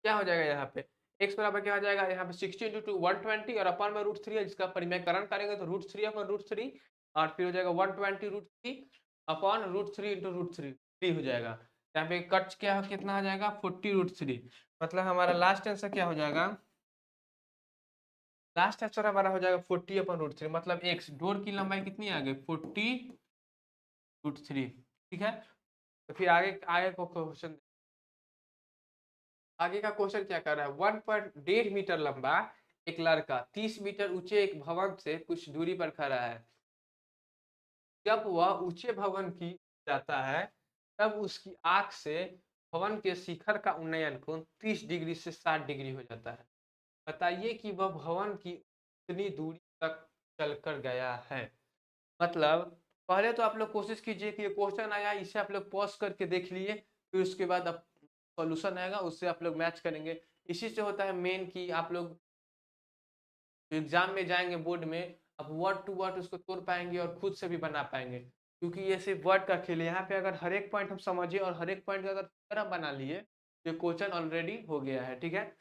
क्या हो जाएगा यहाँ पे x बराबर क्या हो जाएगा, यहाँ पे 60 इंटू टू 120 और अपॉन में रूट थ्री है, जिसका परिमेयकरण करेंगे तो root three upon root three और फिर हो जाएगा 120 root three upon root three into root three three हो जाएगा। यहाँ पे कट क्या कितना हो जाएगा 40 रूट थ्री, मतलब हमारा लास्ट आंसर क्या हो जाएगा, लास्ट आंसर हमारा हो जाएगा 40 अपॉन रूट थ्री, मतलब एक्स डोर की लंबाई कितनी आ गई 40 रूट थ्री। ठीक है, तो फिर आगे आगे को क्वेश्चन, आगे का क्वेश्चन क्या कर रहा है, 1.5 मीटर लंबा एक लड़का 30 मीटर ऊंचे एक भवन से कुछ दूरी पर खड़ा है। जब वह ऊंचे भवन की जाता है तब उसकी आंख से भवन के शिखर का उन्नयन कोण 30 डिग्री से 60 डिग्री हो जाता है। बताइए कि वह भवन की कितनी दूरी तक चलकर गया है। मतलब पहले तो आप लोग कोशिश कीजिए कि ये क्वेश्चन आया इसे आप लोग पॉज करके देख लिए, फिर उसके बाद अब सॉल्यूशन आएगा उससे आप लोग मैच करेंगे। इसी से होता है मेन कि आप लोग एग्जाम में जाएंगे बोर्ड में, अब वर्ड टू वर्ड उसको तोड़ पाएंगे और खुद से भी बना पाएंगे, क्योंकि ये सिर्फ वर्ड का खेल है। यहाँ पे अगर हर एक पॉइंट हम समझिए और हर एक पॉइंट का अगर तरह बना लिए तो क्वेश्चन ऑलरेडी हो गया है। ठीक है,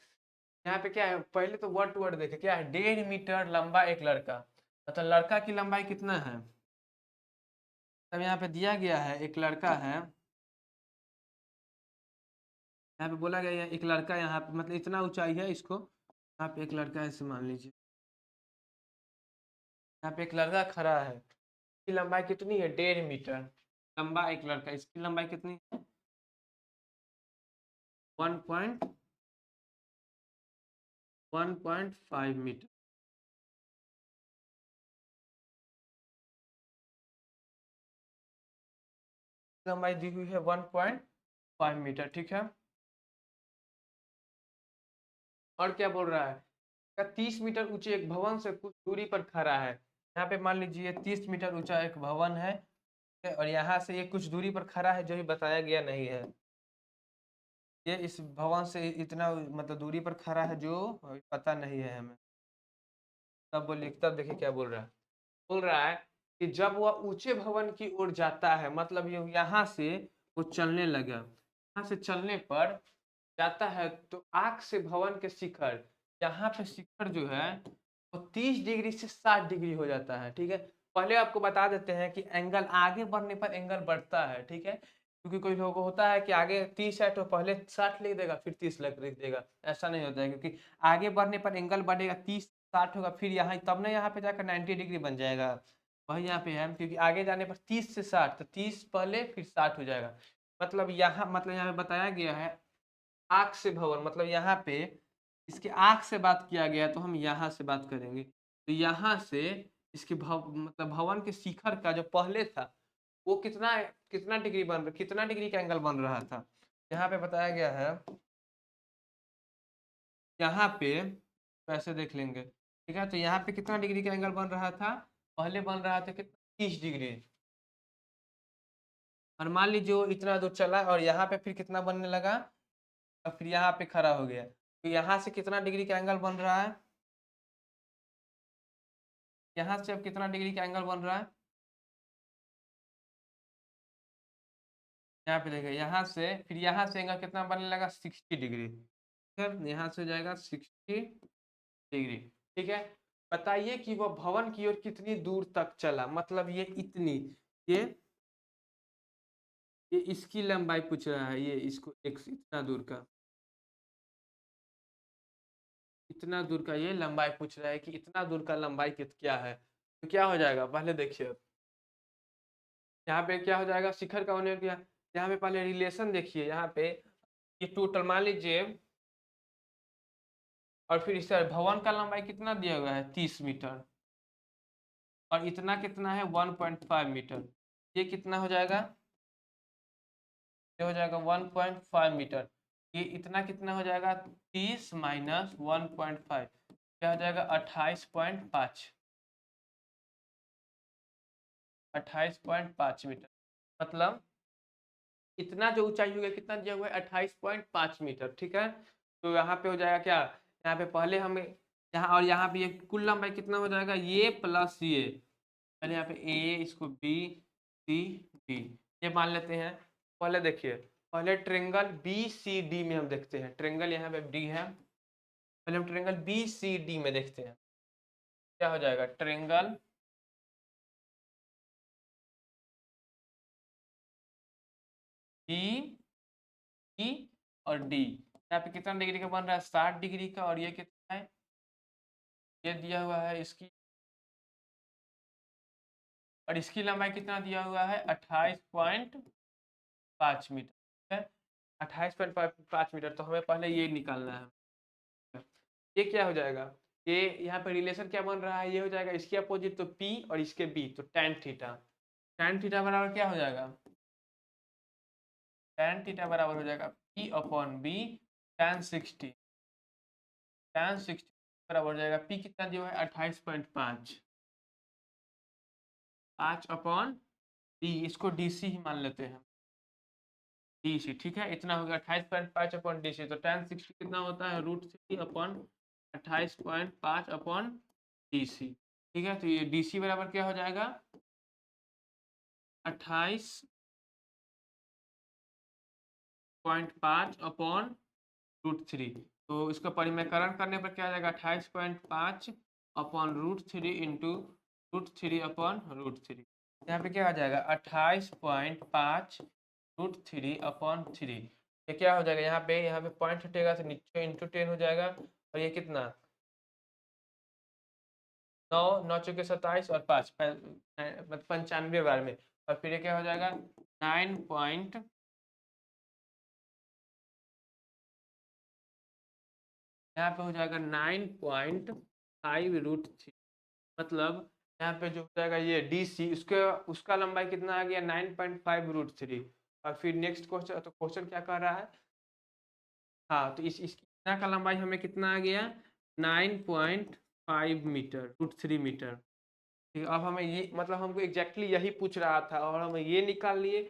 यहाँ पे क्या है, पहले तो वर्ड टू वर्ड देखे, क्या है 1.5 मीटर लंबा एक लड़का, मतलब लड़का की लंबाई कितना है, तब यहाँ पे दिया गया है एक लड़का है, यहाँ पे बोला गया है एक लड़का यहाँ पे मतलब इतना ऊंचाई है इसको, यहाँ पे एक लड़का ऐसे मान लीजिए, यहाँ पे एक लड़का खड़ा है, इसकी लंबाई कितनी है 1.5 मीटर लंबा एक लड़का, इसकी लंबाई कितनी है 1.5 मीटर, लंबाई दी हुई है 1.5 मीटर। ठीक है, और क्या बोल रहा है, क्या 30 मीटर ऊंचे एक भवन से कुछ दूरी पर खड़ा है। यहाँ पे मान लीजिए 30 मीटर ऊंचा एक भवन है और यहाँ से ये कुछ दूरी पर खड़ा है जो भी बताया गया नहीं है, ये इस भवन से इतना मतलब दूरी पर खड़ा है जो पता नहीं है हमें। तब बोलिए, तब देखिए क्या बोल रहा है, बोल रहा है कि जब वह ऊंचे भवन की ओर जाता है, मतलब ये यहाँ से वो चलने लगा, यहाँ से चलने पर जाता है तो आंख से भवन के शिखर, यहाँ पे शिखर जो है वो 30 डिग्री से 60 डिग्री हो जाता है। ठीक है, पहले आपको बता देते हैं कि एंगल आगे बढ़ने पर एंगल बढ़ता है। ठीक है, क्योंकि कोई लोगों को होता है कि आगे 30 है तो पहले 60 लिख देगा फिर 30 लिख देगा, ऐसा नहीं होता है, क्योंकि आगे बढ़ने पर एंगल बढ़ेगा 30 60 होगा, फिर यहाँ तब ना यहाँ पे जाकर 90 डिग्री बन जाएगा, वही यहाँ पे है, क्योंकि आगे जाने पर 30 से 60, तो 30 पहले फिर 60 हो जाएगा। मतलब यहाँ पे बताया गया है आंख से भवन, मतलब यहाँ पे इसके आंख से बात किया गया तो हम यहाँ से बात करेंगे, तो यहाँ से इसके मतलब भवन के शिखर का जो पहले था वो कितना कितना डिग्री बन रहा, कितना डिग्री का एंगल बन रहा था, यहाँ पे बताया गया है, यहाँ पे वैसे देख लेंगे। ठीक है, तो यहाँ पे कितना डिग्री का एंगल बन रहा था, पहले बन रहा था कितना 30 डिग्री, और मान लीजिए वो इतना दूर चला और यहाँ पे फिर कितना बनने लगा, और फिर यहाँ पे खड़ा हो गया, तो यहाँ से कितना डिग्री का एंगल बन रहा है, यहाँ से अब कितना डिग्री का एंगल बन रहा है, यहाँ पे देखिए यहाँ से फिर यहाँ से एंगल कितना बनने लगा 60 डिग्री। ठीक है, यहाँ से जाएगा 60 डिग्री। ठीक है, बताइए कि वह भवन की ओर कितनी दूर तक चला, मतलब ये इतनी, ये ये इसकी लंबाई पूछ रहा है, ये इसको एक इतना दूर का, इतना दूर का ये लंबाई पूछ रहा है कि इतना दूर का लंबाई क्या है, तो क्या हो जाएगा पहले देखिए, यहाँ पे क्या हो जाएगा शिखर का होने क्या, यहाँ पे पहले रिलेशन देखिए, यहाँ पे ये टोटल मान लीजिए, और फिर इस भवन का लंबाई कितना दिया हुआ है 30 मीटर, और इतना कितना है 1.5 मीटर, ये कितना हो जाएगा, ये हो जाएगा 1.5 मीटर, ये इतना कितना हो जाएगा 30 माइनस 1.5, क्या हो जाएगा 28.5, 28.5 मीटर, मतलब इतना जो ऊंचाई हो गया कितना दिया हुआ है 28.5 मीटर। ठीक है, तो यहाँ पे हो जाएगा क्या, यहाँ पे पहले हमें यहाँ और यहाँ पे ये कुल लंबाई कितना हो जाएगा, ये प्लस ये, पहले यहाँ पे ए, इसको बी, सी, डी, ये मान लेते हैं। पहले देखिए, पहले ट्रेंगल बी सी डी में हम देखते हैं, ट्रेंगल यहाँ पे डी है, पहले हम ट्रेंगल बी सी डी में देखते हैं क्या हो जाएगा। ट्रेंगल बी ई और डी, यहाँ पे कितना डिग्री का बन रहा है, 60 डिग्री का, और ये कितना है, ये दिया हुआ है इसकी, और इसकी लंबाई कितना दिया हुआ है, 28.5 मीटर, ठीक है, 28.5 मीटर। तो हमें पहले ये निकालना है, ये क्या हो जाएगा, ये यहाँ पे रिलेशन क्या बन रहा है, ये हो जाएगा इसके अपोजिट तो P और इसके B, तो tan थीटा, tan थीटा बराबर क्या हो जाएगा, tan थीटा बराबर हो जाएगा P upon B tan 60, tan 60 बराबर हो जाएगा P कितना दिया हुआ है 28.5, 5 अपॉन D, इसको DC ही मान लेते हैं, DC, ठीक है, इतना हो गया 28.5 अपॉन DC, तो tan 60 कितना होता है, √3 अपॉन 28.5 अपॉन DC, ठीक है, तो ये DC बराबर क्या हो जाएगा 28.5 अपॉन √3, तो इसका परिमेयकरण करने पर क्या आ जाएगा 28.5 अपॉन √3 इंटू √3 अपॉन √3, यहाँ पे क्या आ जाएगा 28.5 √3 अपॉन 3, ये क्या हो जाएगा, यहाँ पे पॉइंट हटेगा तो नीचे इंटू 10 हो जाएगा, और ये कितना 9 9 चौके 27 और 5 मतलब 95 बार में, और फिर ये क्या हो जाएगा 9 पॉइंट, यहाँ पे हो जाएगा 9.5 √3, मतलब यहाँ पे जो हो जाएगा ये DC, उसका लंबाई कितना आ गया 9.5 √3, और फिर नेक्स्ट क्वेश्चन, तो क्वेश्चन क्या कर रहा है, हाँ, तो इस इतना का लंबाई हमें कितना आ गया 9.5 मीटर, √3 मीटर, ठीक है। अब हमें ये मतलब हमको एग्जैक्टली यही पूछ रहा था, और हम ये निकाल लिए,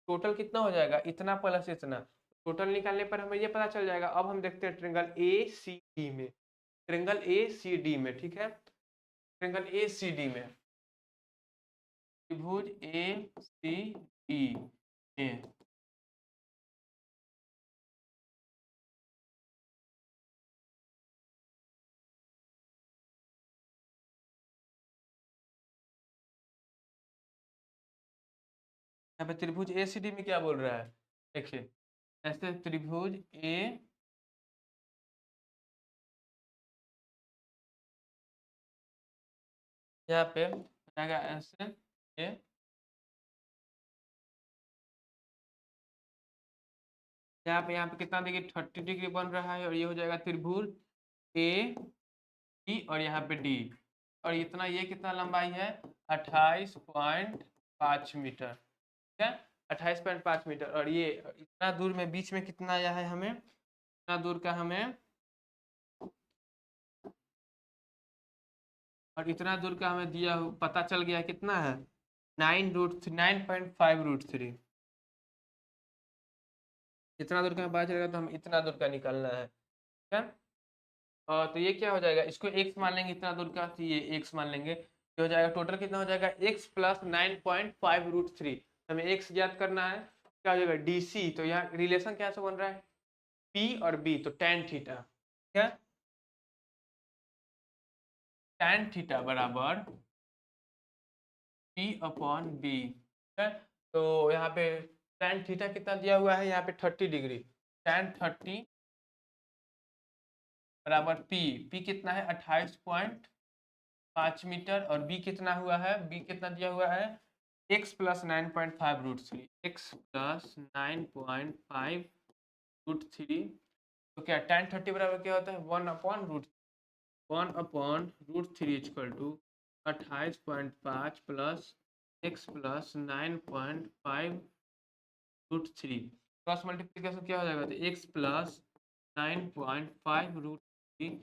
टोटल कितना हो जाएगा, इतना प्लस इतना, टोटल निकालने पर हमें ये पता चल जाएगा। अब हम देखते हैं ट्रेंगल ए सी डी में, ट्रेंगल ए सी डी में, ठीक है, ट्रेंगल ए सी डी में, त्रिभुज ए सी डी में, यहाँ पे त्रिभुज ए सी डी में क्या बोल रहा है, देखिए, ऐसे त्रिभुज ए, यहाँ पे आएगा ऐसे ए, यहाँ पे कितना देखिए 30 डिग्री बन रहा है, और ये हो जाएगा त्रिभुज ए डी, और यहाँ पे डी, और इतना ये कितना लंबाई है 28.5 मीटर, ठीक है, 28.5 मीटर, और ये इतना दूर में बीच में कितना आया है हमें, इतना दूर का हमें, और इतना दूर का हमें दिया पता चल गया कितना है 9.5 √3, इतना दूर का हमें पता चलेगा, तो हम इतना दूर का निकालना है, ठीक है। तो ये क्या हो जाएगा, इसको x मान लेंगे इतना दूर का, तो ये x मान लेंगे, ये हो जाएगा टोटल कितना हो जाएगा x प्लस 9.5 √3, हमें x ज्ञात करना है, क्या हो जाएगा DC, तो यहाँ रिलेशन कैसे बन रहा है P और B, तो tan थीटा, ठीक है, tan थीटा बराबर P अपॉन B, ठीक है, तो यहाँ पे tan थीटा कितना दिया हुआ है, यहाँ पे 30 डिग्री, tan 30 बराबर P कितना है 28.5 मीटर, और B कितना हुआ है, B कितना दिया हुआ है x प्लस 9.5 √3, x प्लस 9.5 √3, तो क्या tan 30 बराबर क्या होता है 1/√3 equal to 28.5 plus x plus 9.5 √3, cross multiplication क्या हो जाएगा, तो x प्लस 9.5 √3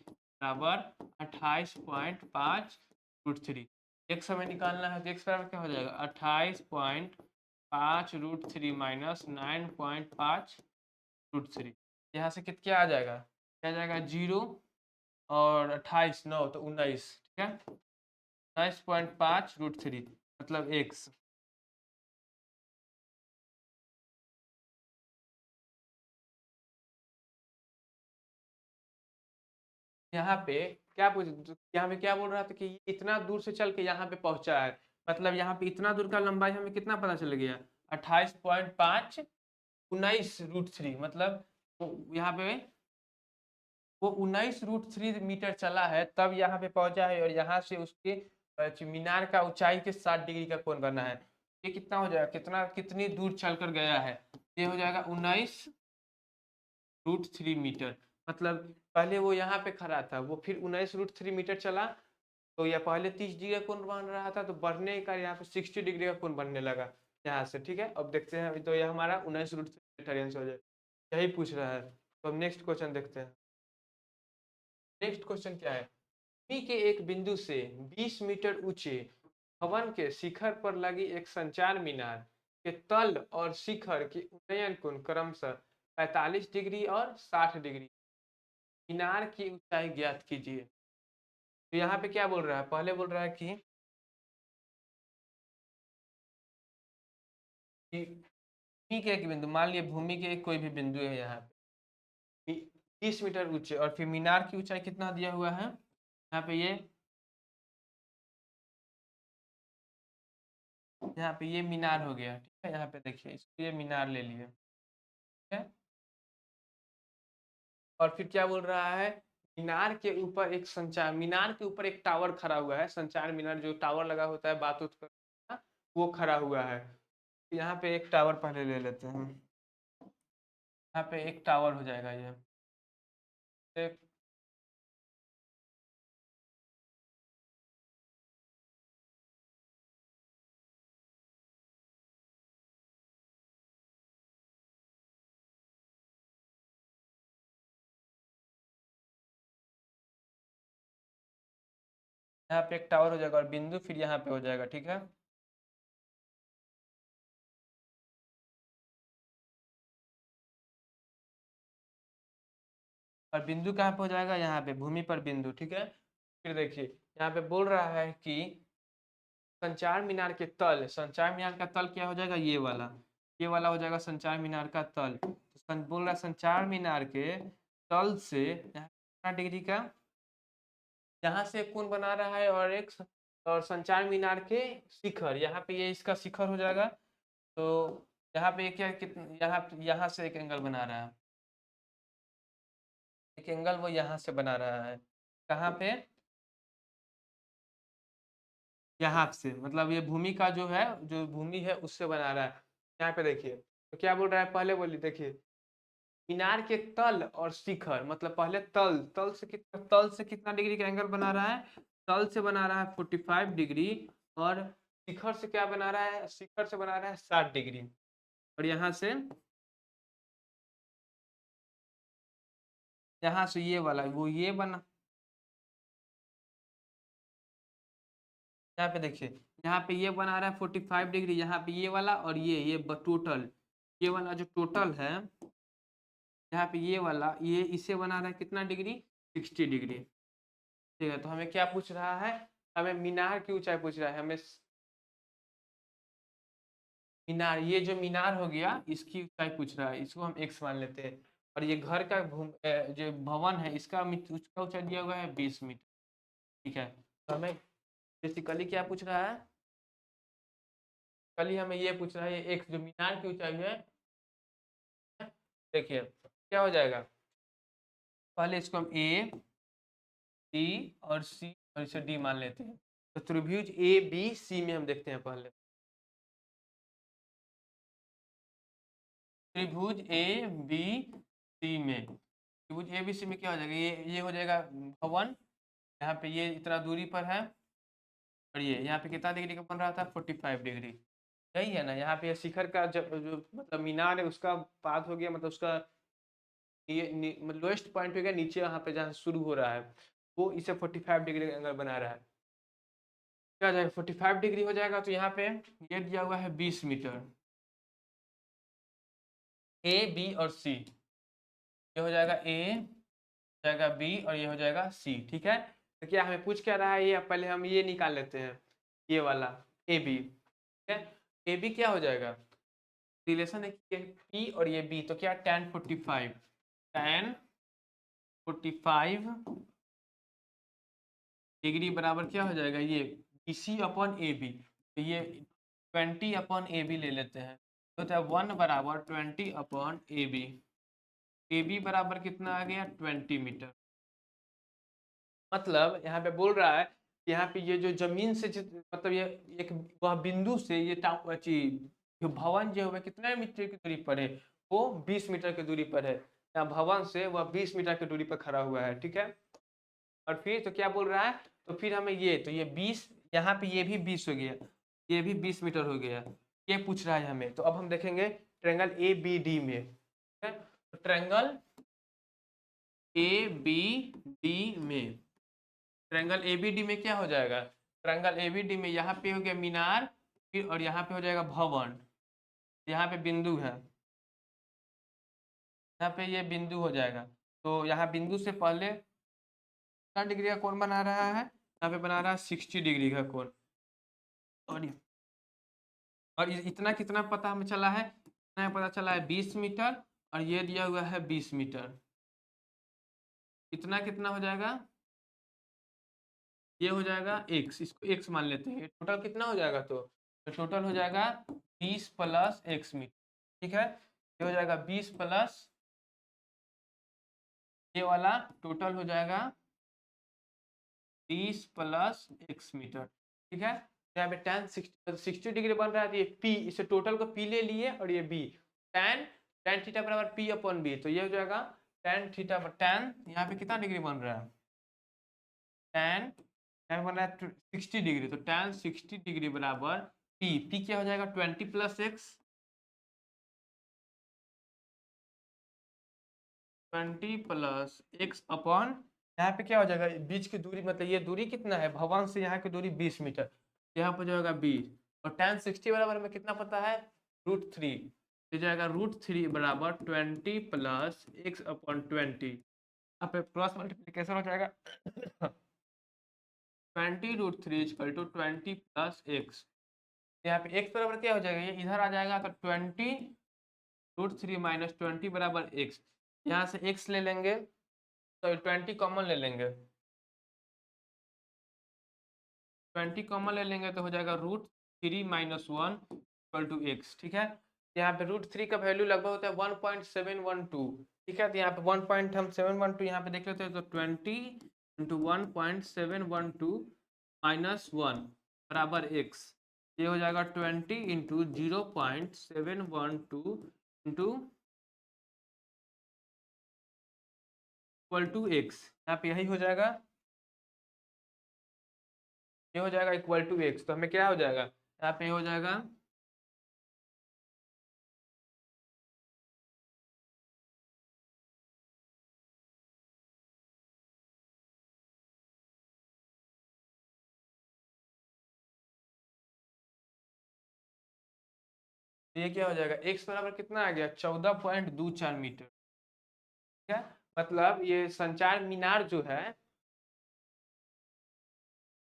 बराबर 28.5 √3, x हमें निकालना है, तो x बराबर क्या हो जाएगा 28.5 √3 माइनस 9.5 √3, यहाँ से कित क्या आ जाएगा, क्या आ जाएगा 0, और 28 9 तो 19, ठीक है, 19.5√3 मतलब x। यहाँ पे यहाँ पे क्या बोल रहा था कि ये इतना दूर से चल के यहाँ पे पहुंचा है, मतलब यहाँ पे इतना दूर का लंबाई हमें कितना पता चल गया, 28.5 19√3 मतलब यहाँ पे वो 19√3 मीटर चला है, तब यहाँ पे पहुंचा है, और यहाँ से उसके मीनार का ऊंचाई के 60 डिग्री का कोण करना है। ये कितना हो जाएगा, कितनी दूर चल कर गया है, ये हो जाएगा 19√3 मीटर। मतलब पहले वो यहाँ पे खड़ा था, वो फिर 19√3 मीटर चला, तो यह पहले 30 डिग्री का कोण बन रहा था, तो बढ़ने का यहाँ पे 60 डिग्री का कोण बनने लगा यहाँ से, ठीक है। अब देखते हैं, तो ये हमारा 19√3 आंसर हो जाए, यही पूछ रहा है। तो अब नेक्स्ट क्वेश्चन देखते हैं। नेक्स्ट क्वेश्चन क्या है, भूमि के एक बिंदु से 20 मीटर ऊंचे भवन के शिखर पर लगी एक संचार मीनार के तल और शिखर के उन्नयन कोण क्रमशः 45 डिग्री और 60 डिग्री। मीनार की ऊंचाई ज्ञात कीजिए। तो यहाँ पे क्या बोल रहा है, पहले बोल रहा है कि भूमि के एक बिंदु, मान लिया भूमि के एक कोई भी बिंदु है यहाँ पे 20 मीटर ऊंचे, और फिर मीनार की ऊंचाई कितना दिया हुआ है, यहाँ पे ये मीनार हो गया, ठीक है। यहाँ पे देखिए, इसको ये मीनार ले लिए, ठीक है। और फिर क्या बोल रहा है, मीनार के ऊपर एक टावर खड़ा हुआ है, संचार मीनार जो टावर लगा होता है बात उत कर, वो खड़ा हुआ है। यहाँ पे एक टावर पहले ले लेते हैं, यहाँ पे एक टावर हो जाएगा ये, एक यहाँ पे एक टावर हो जाएगा, और बिंदु फिर यहाँ पे हो जाएगा, ठीक है। और बिंदु कहाँ पे हो जाएगा, यहाँ पे भूमि पर बिंदु, ठीक है। फिर देखिए, यहाँ पे बोल रहा है कि संचार मीनार का तल क्या हो जाएगा, ये वाला हो जाएगा संचार मीनार का तल। तो बोल रहा है संचार मीनार के तल से यहाँ कितना डिग्री का, यहाँ से कोण बना रहा है, और संचार मीनार के शिखर, यहाँ पे ये इसका शिखर हो जाएगा। तो यहाँ पे क्या कितना, यहाँ से एक एंगल बना रहा है, एक एंगल वो यहाँ से बना रहा है, कहाँ पे, यहाँ से, मतलब ये भूमि का जो भूमि है उससे बना रहा है। यहाँ पे देखिए, तो क्या बोल रहा है, पहले बोलिए, देखिए मीनार के तल और शिखर, मतलब पहले तल से कितना डिग्री का एंगल बना रहा है, तल से बना रहा है 45 डिग्री, और शिखर से क्या बना रहा है, शिखर से बना रहा है 60 डिग्री। और यहाँ से ये वाला वो ये बना, यहाँ पे देखिए, यहाँ पे ये बना रहा है 45 डिग्री, यहाँ पे ये वाला, और ये टोटल, ये वाला जो टोटल है, यहाँ पे ये वाला ये इसे बना रहा है कितना डिग्री, 60 डिग्री, ठीक है। तो हमें क्या पूछ रहा है, हमें मीनार की ऊंचाई पूछ रहा है, हमें मीनार, ये जो मीनार हो गया इसकी ऊंचाई पूछ रहा है, इसको हम x मान लेते हैं। और ये घर का जो भवन है इसका उसका ऊंचाई दिया हुआ है 20 मीटर, ठीक है। तो हमें बेसिकली क्या पूछ रहा है, कल ही हमें ये पूछ रहा है, ये x जो मीनार की ऊंचाई है, देखिए क्या हो जाएगा, पहले इसको हम ए डी और सी और इसे डी मान लेते हैं। तो त्रिभुज ए बी सी में हम देखते हैं पहले, त्रिभुज ए बी सी में, त्रिभुज ए बी सी में क्या हो जाएगा, ये हो जाएगा भवन, यहाँ पे ये इतना दूरी पर है, और ये यहाँ पे कितना डिग्री का बन रहा था, 45 डिग्री, यही है ना। यहाँ पे शिखर का जो मतलब मीनार है उसका पाथ हो गया, मतलब उसका ये लोएस्ट पॉइंट हो गया नीचे, यहाँ पे जहाँ शुरू हो रहा है वो इसे 45 डिग्री का एंगल बना रहा है, क्या हो जाएगा 45 डिग्री हो जाएगा। तो यहाँ पे ये दिया हुआ है 20 मीटर, ए बी और सी, ये हो जाएगा ए, जाएगा बी और ये हो जाएगा सी। ठीक है, तो क्या हमें पूछ क्या रहा है ये, पहले हम ये निकाल लेते हैं, ये वाला ए बी। ठीक है, ए बी क्या हो जाएगा, रिलेशन है कि पी और ये बी, तो क्या tan 45, tan 45 डिग्री बराबर क्या हो जाएगा, ये B C upon A B. तो ये 20 अपॉन ए बी ले लेते हैं, तो 1 बराबर 20 upon A B. A B बराबर कितना आ गया, 20 मीटर। मतलब यहाँ पे बोल रहा है कि यहाँ पे ये जो जमीन से मतलब ये एक वह बिंदु से ये जो भवन जो है कितने मीटर की दूरी पर है, वो 20 मीटर की दूरी पर है। यहाँ भवन से वह 20 मीटर की दूरी पर खड़ा हुआ है। ठीक है, और फिर तो क्या बोल रहा है, तो फिर हमें ये तो ये 20, यहाँ पे ये भी 20 हो गया, ये भी 20 मीटर हो गया, ये पूछ रहा है हमें। तो अब हम देखेंगे ट्रायंगल ए बी डी में। ठीक है, तो ट्रायंगल ए बी डी में, ट्रायंगल एबीडी में क्या हो जाएगा, ट्रायंगल एबीडी में यहाँ पे हो गया मीनार, फिर और यहाँ पे हो जाएगा भवन, यहाँ पे बिंदु है, यहाँ पे ये बिंदु हो जाएगा। तो यहाँ बिंदु से पहले कितना डिग्री का कोण बना रहा है, यहाँ पे बना रहा है 60 डिग्री का कोण। और इतना कितना पता हमें चला है, इतना पता चला है 20 मीटर, और ये दिया हुआ है 20 मीटर। इतना कितना हो जाएगा, ये हो जाएगा x, इसको x मान लेते हैं। टोटल कितना हो जाएगा, तो टोटल हो जाएगा 20 प्लस x मीटर। ठीक है, ये हो जाएगा 20 प्लस ये वाला, टोटल हो जाएगा 20 प्लस x मीटर। ठीक है, यहाँ पे tan 60 डिग्री बन रहा है, तो ये p, इसे टोटल को p ले लिए और ये b, tan थीटा बराबर p अपॉन b। तो ये हो जाएगा tan थीटा, tan यहाँ पे कितना डिग्री बन रहा है, tan यहाँ बन रहा है 60 डिग्री, तो tan 60 डिग्री बराबर p क्या हो जाएगा 20 plus x, 20 plus x upon यहाँ पे क्या हो जाएगा, बीच की दूरी, मतलब ये दूरी कितना है, भवन से यहाँ की दूरी 20 मीटर, यहाँ पर जाएगा 20, और tan 60 बराबर में कितना पता है, √3, तो जाएगा √3 बराबर 20 प्लस x अपॉन 20। यहाँ पे क्रॉस मल्टीप्लीकेशन हो जाएगा 20√3 इक्वल टू 20 प्लस x। यहाँ पे x बराबर क्या हो जाएगा, ये इधर आ जाएगा, तो 20√3 माइनस 20 बराबर x। यहाँ से x ले लेंगे तो 20 कॉमन ले लेंगे, 20 कॉमन ले लेंगे तो हो जाएगा √3 माइनस 1 इक्वल टू x। ठीक है, यहाँ पे √3 का वैल्यू लगभग होता है 1.712। ठीक है, तो यहाँ पे 1.712 यहाँ पे देख लेते हैं, तो 20 इंटू 1.712 माइनस 1 बराबर x। ये हो जाएगा 20 into 0.712 into equal to x। यहाँ पे यही हो जाएगा, ये हो जाएगा इक्वल टू x। तो हमें क्या हो जाएगा, यहाँ पे हो जाएगा ये क्या हो जाएगा, x बराबर कितना आ गया 14.24 मीटर। ठीक है, मतलब ये संचार मीनार जो है,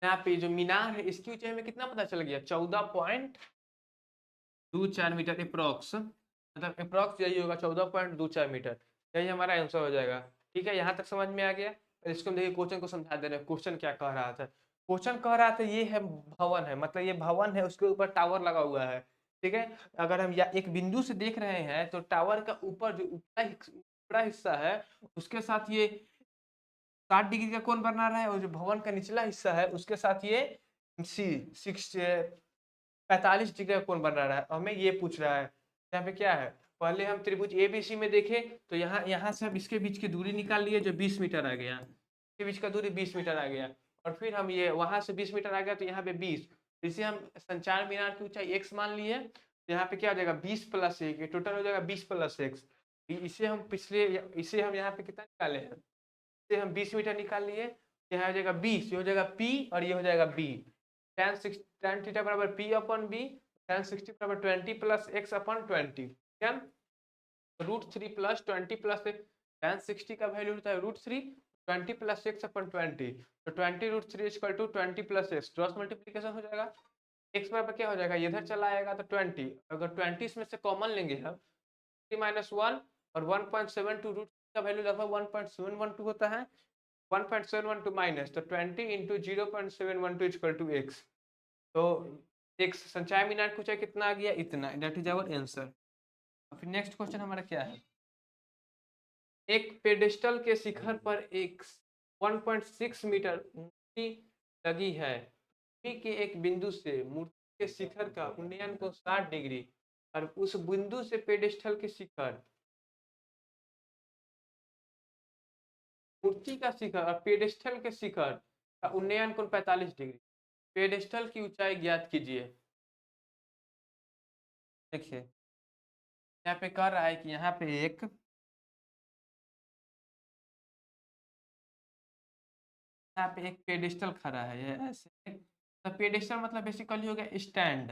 यहाँ पे जो मीनार है इसकी ऊंचाई में कितना पता चल गया, 14.24 मीटर अप्रोक्स, मतलब अप्रोक्स यही होगा 14.24 मीटर। यही हमारा आंसर हो जाएगा। ठीक है, यहाँ तक समझ में आ गया। इसको हम देखिए क्वेश्चन को समझा दे रहे हैं, क्वेश्चन क्या कह रहा था। क्वेश्चन कह रहा था ये है भवन है, मतलब ये भवन है, उसके ऊपर टावर लगा हुआ है। ठीक है, अगर हम एक बिंदु से देख रहे हैं तो टावर का ऊपर जो ऊपरा हिस्सा है उसके साथ ये 60 डिग्री का कोण बना रहा है, और जो भवन का निचला हिस्सा है उसके साथ ये 45 डिग्री का कोण बन रहा है। हमें ये पूछ रहा है, यहाँ पे क्या है, पहले हम त्रिभुज एबीसी में देखे तो यहाँ से हम इसके बीच की दूरी निकाल लिए जो 20 मीटर आ गया, इसके बीच का दूरी 20 मीटर आ गया, और फिर हम ये वहां से 20 मीटर आ गया तो यहाँ पे 20, इसे हम संचार मीनार की ऊंचाई x मान लिए। तो यहाँ पे क्या हो जाएगा 20 प्लस 1, टोटल हो जाएगा 20 प्लस x। इसे हम यहाँ पे कितना निकाले हैं, इसे हम 20 मीटर निकाल लिए, यहाँ हो जाएगा 20, ये हो जाएगा p और ये हो जाएगा b। tan थीटा बराबर p अपॉन b, tan 60 बराबर 20 प्लस x अपॉन 20। ठीक है, √3 प्लस 20 प्लस tan 60 का वैल्यू होता है √3, 20 प्लस एक्स अपन 20, तो 20 √3 equal to 20 plus x, cross multiplication हो जाएगा, एक्स बराबर क्या हो जाएगा, इधर चला आएगा तो 20, अगर 20 इसमें से कॉमन लेंगे हम 3 - 1 और 1.72 रूट का वैल्यू लगभग 1.712 होता है, 1.712 माइनस तो 20 इंटू 0.712 इक्वल टू एक्स, तो एक्स संचय मीनार कुछ कितना आ गया, इतना, दैट इज आवर आंसर। फिर नेक्स्ट क्वेश्चन हमारा क्या है, एक पेडेस्टल के शिखर पर एक 1.6 मीटर मूर्ति लगी है, मूर्ति के एक बिंदु से मूर्ति के शिखर का उन्नयन को 60 डिग्री और उस बिंदु से पेडेस्टल के शिखर, मूर्ति का शिखर और पेडेस्टल के शिखर का उन्नयन कोण 45 डिग्री, पेडेस्टल की ऊंचाई ज्ञात कीजिए। देखिए यहाँ पे कह रहा है कि यहाँ पे एक पेडेस्टल खड़ा है, ये ऐसे, तो पेडेस्टल मतलब बेसिकली हो गया स्टैंड,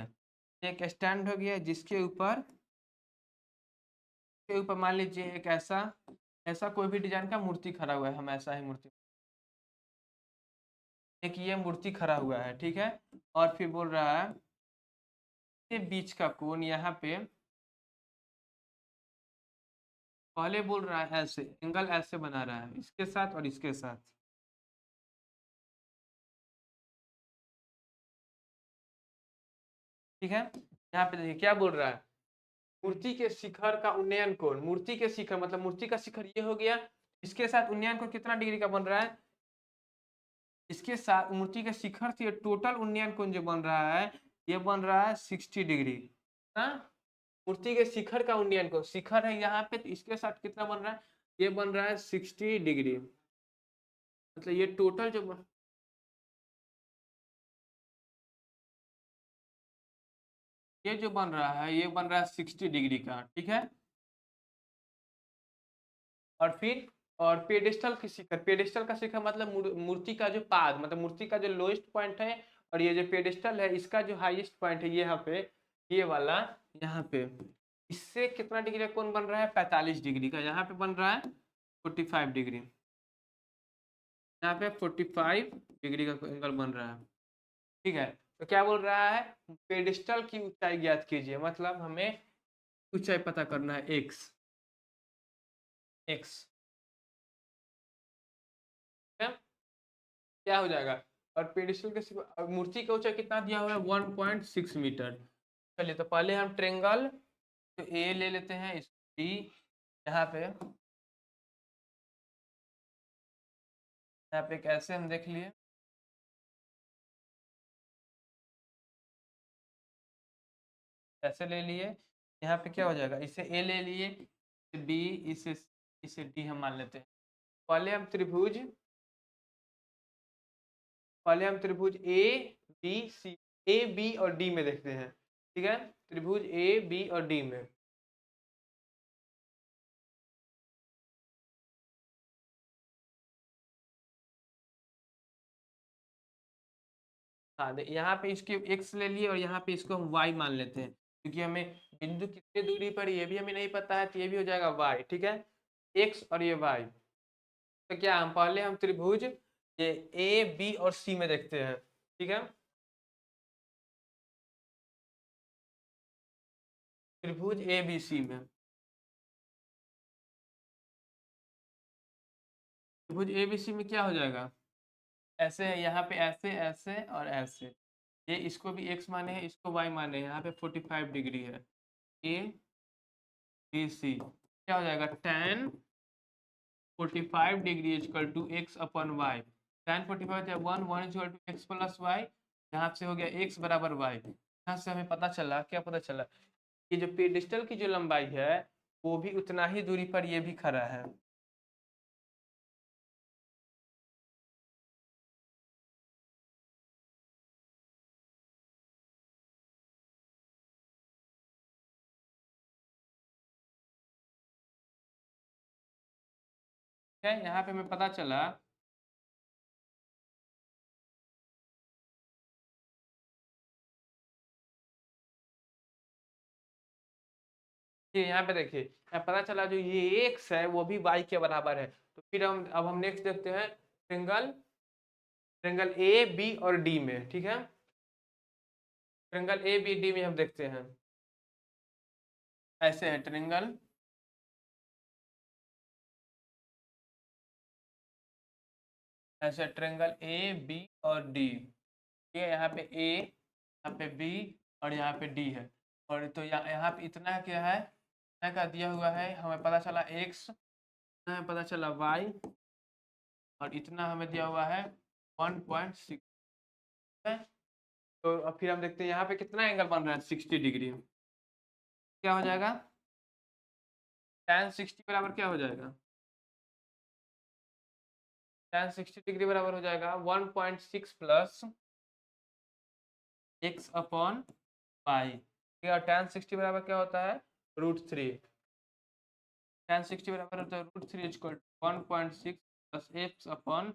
एक स्टैंड हो गया जिसके ऊपर मान लीजिए एक ऐसा ऐसा कोई भी डिजाइन का मूर्ति खड़ा हुआ है, हम ऐसा ही मूर्ति, एक ये मूर्ति खड़ा हुआ है, ठीक है, और फिर बोल रहा है ये बीच का कोण यहाँ पे, पहले बोल रहा है ऐसे एंगल ऐसे बना रहा है इसके साथ और इसके साथ, ठीक है, यहाँ पे देखिए क्या बोल रहा है, मूर्ति के शिखर का उन्नयन कोण, मूर्ति के शिखर मतलब मूर्ति का शिखर ये हो गया, इसके साथ उन्नयन कोण कितना डिग्री का बन रहा है, इसके साथ मूर्ति के शिखर से टोटल उन्नयन कोण जो बन रहा है ये बन रहा है 60 डिग्री, हाँ, मूर्ति के शिखर का उन्नयन कोण, शिखर है यहाँ पे तो इसके साथ कितना बन रहा है, ये बन रहा है 60 डिग्री, मतलब ये टोटल जो ये जो बन रहा है ये बन रहा है 60 डिग्री का, ठीक है, और फिर और पेडेस्टल की शिखर, पेडेस्टल का शिखर मतलब मूर्ति का जो पाद मतलब मूर्ति का जो लोएस्ट पॉइंट है, और ये जो पेडेस्टल है इसका जो हाईएस्ट पॉइंट है ये यहाँ पे, ये वाला यहाँ पे, इससे कितना डिग्री का कोण बन रहा है, 45 डिग्री का, यहाँ पे बन रहा है 45 डिग्री, यहाँ पे 45 डिग्री का एंगल बन रहा है, ठीक है, तो क्या बोल रहा है, पेडेस्टल की ऊंचाई ज्ञात कीजिए, मतलब हमें ऊंचाई पता करना है एक्स, एक्स क्या हो जाएगा, और पेडिस्टल के मूर्ति का ऊंचाई कितना दिया हुआ है 1.6 मीटर, चलिए तो पहले हम ट्रेंगल तो ए ले लेते हैं, इस बी यहाँ पे कैसे हम देख लिए, ऐसे ले लिए, यहाँ पे क्या हो जाएगा, इसे ए ले लिए, इसे बी, इसे इसे डी हम मान लेते हैं, पहले हम त्रिभुज A B C, A B और डी में देखते हैं, ठीक है, त्रिभुज ए बी और डी में, हाँ यहाँ पे इसके x ले लिए और यहाँ पे इसको हम y मान लेते हैं, क्योंकि हमें बिंदु कितने दूरी पर ये भी हमें नहीं पता है, तो ये भी हो जाएगा y, ठीक है, x और ये y, तो क्या हम पहले हम त्रिभुज ये ए बी और सी में देखते हैं, ठीक है, त्रिभुज ए बी सी में, त्रिभुज ए बी सी में क्या हो जाएगा, ऐसे है यहाँ पे, ऐसे ऐसे और ऐसे, ये इसको भी x माने हैं इसको y माने हैं, यहाँ पे 45 डिग्री है, ए बी सी क्या हो जाएगा, tan 45 डिग्री equal to x upon y, tan 45 है 1 equal to x plus y, यहाँ से हो गया x बराबर y, यहाँ से हमें पता चला, क्या पता चला, ये जो पेडिस्टल की जो लंबाई है वो भी उतना ही दूरी पर ये भी खड़ा है, ठीक है, यहाँ पे हमें पता चला ये यहाँ पे देखिए, यहाँ पता चला जो ये एक्स है वो भी वाई के बराबर है। तो फिर हम नेक्स्ट देखते हैं ट्रेंगल, ट्रेंगल ए बी और डी में, ठीक है। ट्रेंगल ए बी डी में हम देखते हैं, ऐसे है ट्रेंगल, ऐसे ट्रेंगल ए बी और डी। ये यहाँ पे ए, यहाँ पे बी और यहाँ पे डी है। और तो यहाँ पे इतना क्या है, इतना का दिया हुआ है, हमें पता चला एक्स, हमें पता चला वाई, और इतना हमें दिया हुआ है 1.6 है। तो अब फिर हम देखते हैं यहाँ पे कितना एंगल बन रहा है, 60 डिग्री। क्या हो जाएगा, tan 60 बराबर क्या हो जाएगा, tan 60 डिग्री बराबर हो जाएगा 1.6 प्लस एक्स अपॉन वाई। ठीक है, tan 60 बराबर क्या होता है, √3। tan 60 बराबर होता है √3 equal 1.6 plus x upon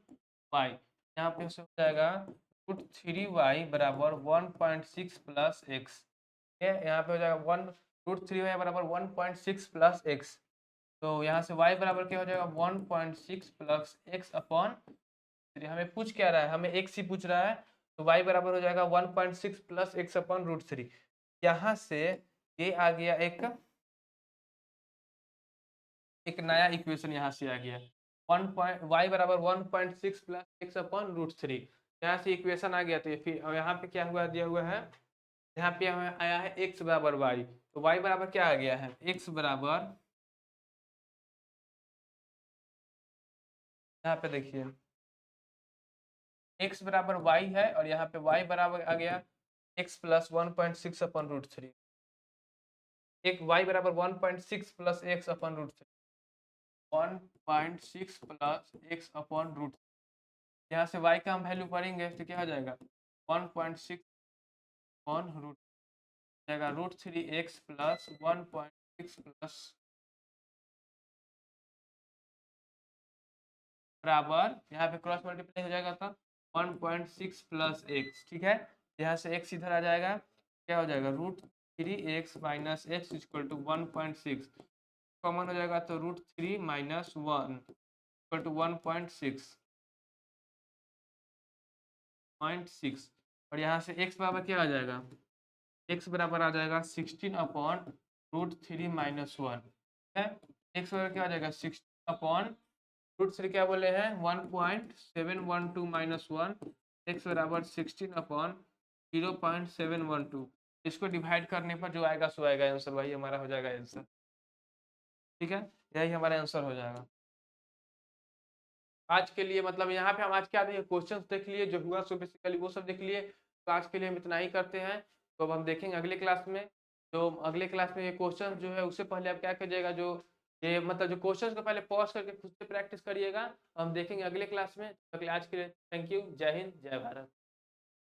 y. यहाँ पे से हो जाएगा √3y बराबर 1.6 प्लस एक्स। यहाँ पे हो जाएगा √3y बराबर 1.6 प्लस एक्स। तो यहाँ से y बराबर क्या हो जाएगा 1.6 प्लस एक्स अपॉन 3। हमें पूछ क्या रहा है, हमें x ही पूछ रहा है। तो y बराबर हो जाएगा 1.6 प्लस एक्स अपॉन √3। यहाँ से ये आ गया एक नया इक्वेशन यहाँ से आ गया, y बराबर 1.6 प्लस एक्स अपॉन √3। यहाँ से इक्वेशन आ गया। तो फिर यहाँ पे क्या हुआ, दिया हुआ है, यहाँ पे हमें आया है x बराबर y। तो y बराबर क्या आ गया है, x बराबर, यहाँ पे देखिए x बराबर y है, और यहाँ पे y बराबर आ गया x प्लस 1.6 अपॉन √3। एक y बराबर 1.6 plus x upon √3, 1.6 plus x upon √3। यहाँ से y का हम वैल्यू पढ़ेंगे तो क्या हो जाएगा 1.6 अपॉन √ जाएगा √3x प्लस 1.6 प्लस बराबर, यहाँ पे क्रॉस मल्टीप्लाई हो जाएगा तो 1.6 प्लस एक्स। ठीक है, यहाँ से x इधर आ जाएगा, क्या हो जाएगा √3x minus x equal to 1.6, common हो जाएगा तो √3 माइनस 1 इक्वल टू 1.6। और यहाँ से x बराबर क्या आ जाएगा, x बराबर आ जाएगा 16 अपॉन √3 माइनस 1 है। x बराबर क्या आ जाएगा 16 अपॉन √3 क्या बोले हैं 1.712 माइनस 1। x बराबर 16 अपॉन 0.712। इसको डिवाइड करने पर जो आएगा सो आएगा आंसर, वही हमारा हो जाएगा आंसर। ठीक है, यही हमारा आंसर हो जाएगा आज के लिए। मतलब यहाँ पे हम आज क्या देखे, क्वेश्चन देख लिए, जो हुआ सो बेसिकली वो सब देख लिए। तो आज के लिए हम इतना ही करते हैं। तो अब हम देखेंगे अगले क्लास में। तो अगले क्लास में ये क्वेश्चन जो है उससे पहले आप क्या कीजिएगा, जो ये मतलब जो क्वेश्चन को पहले पॉज करके खुद से प्रैक्टिस करिएगा। हम देखेंगे अगले क्लास में। अगले आज के लिए थैंक यू, जय हिंद, जय भारत।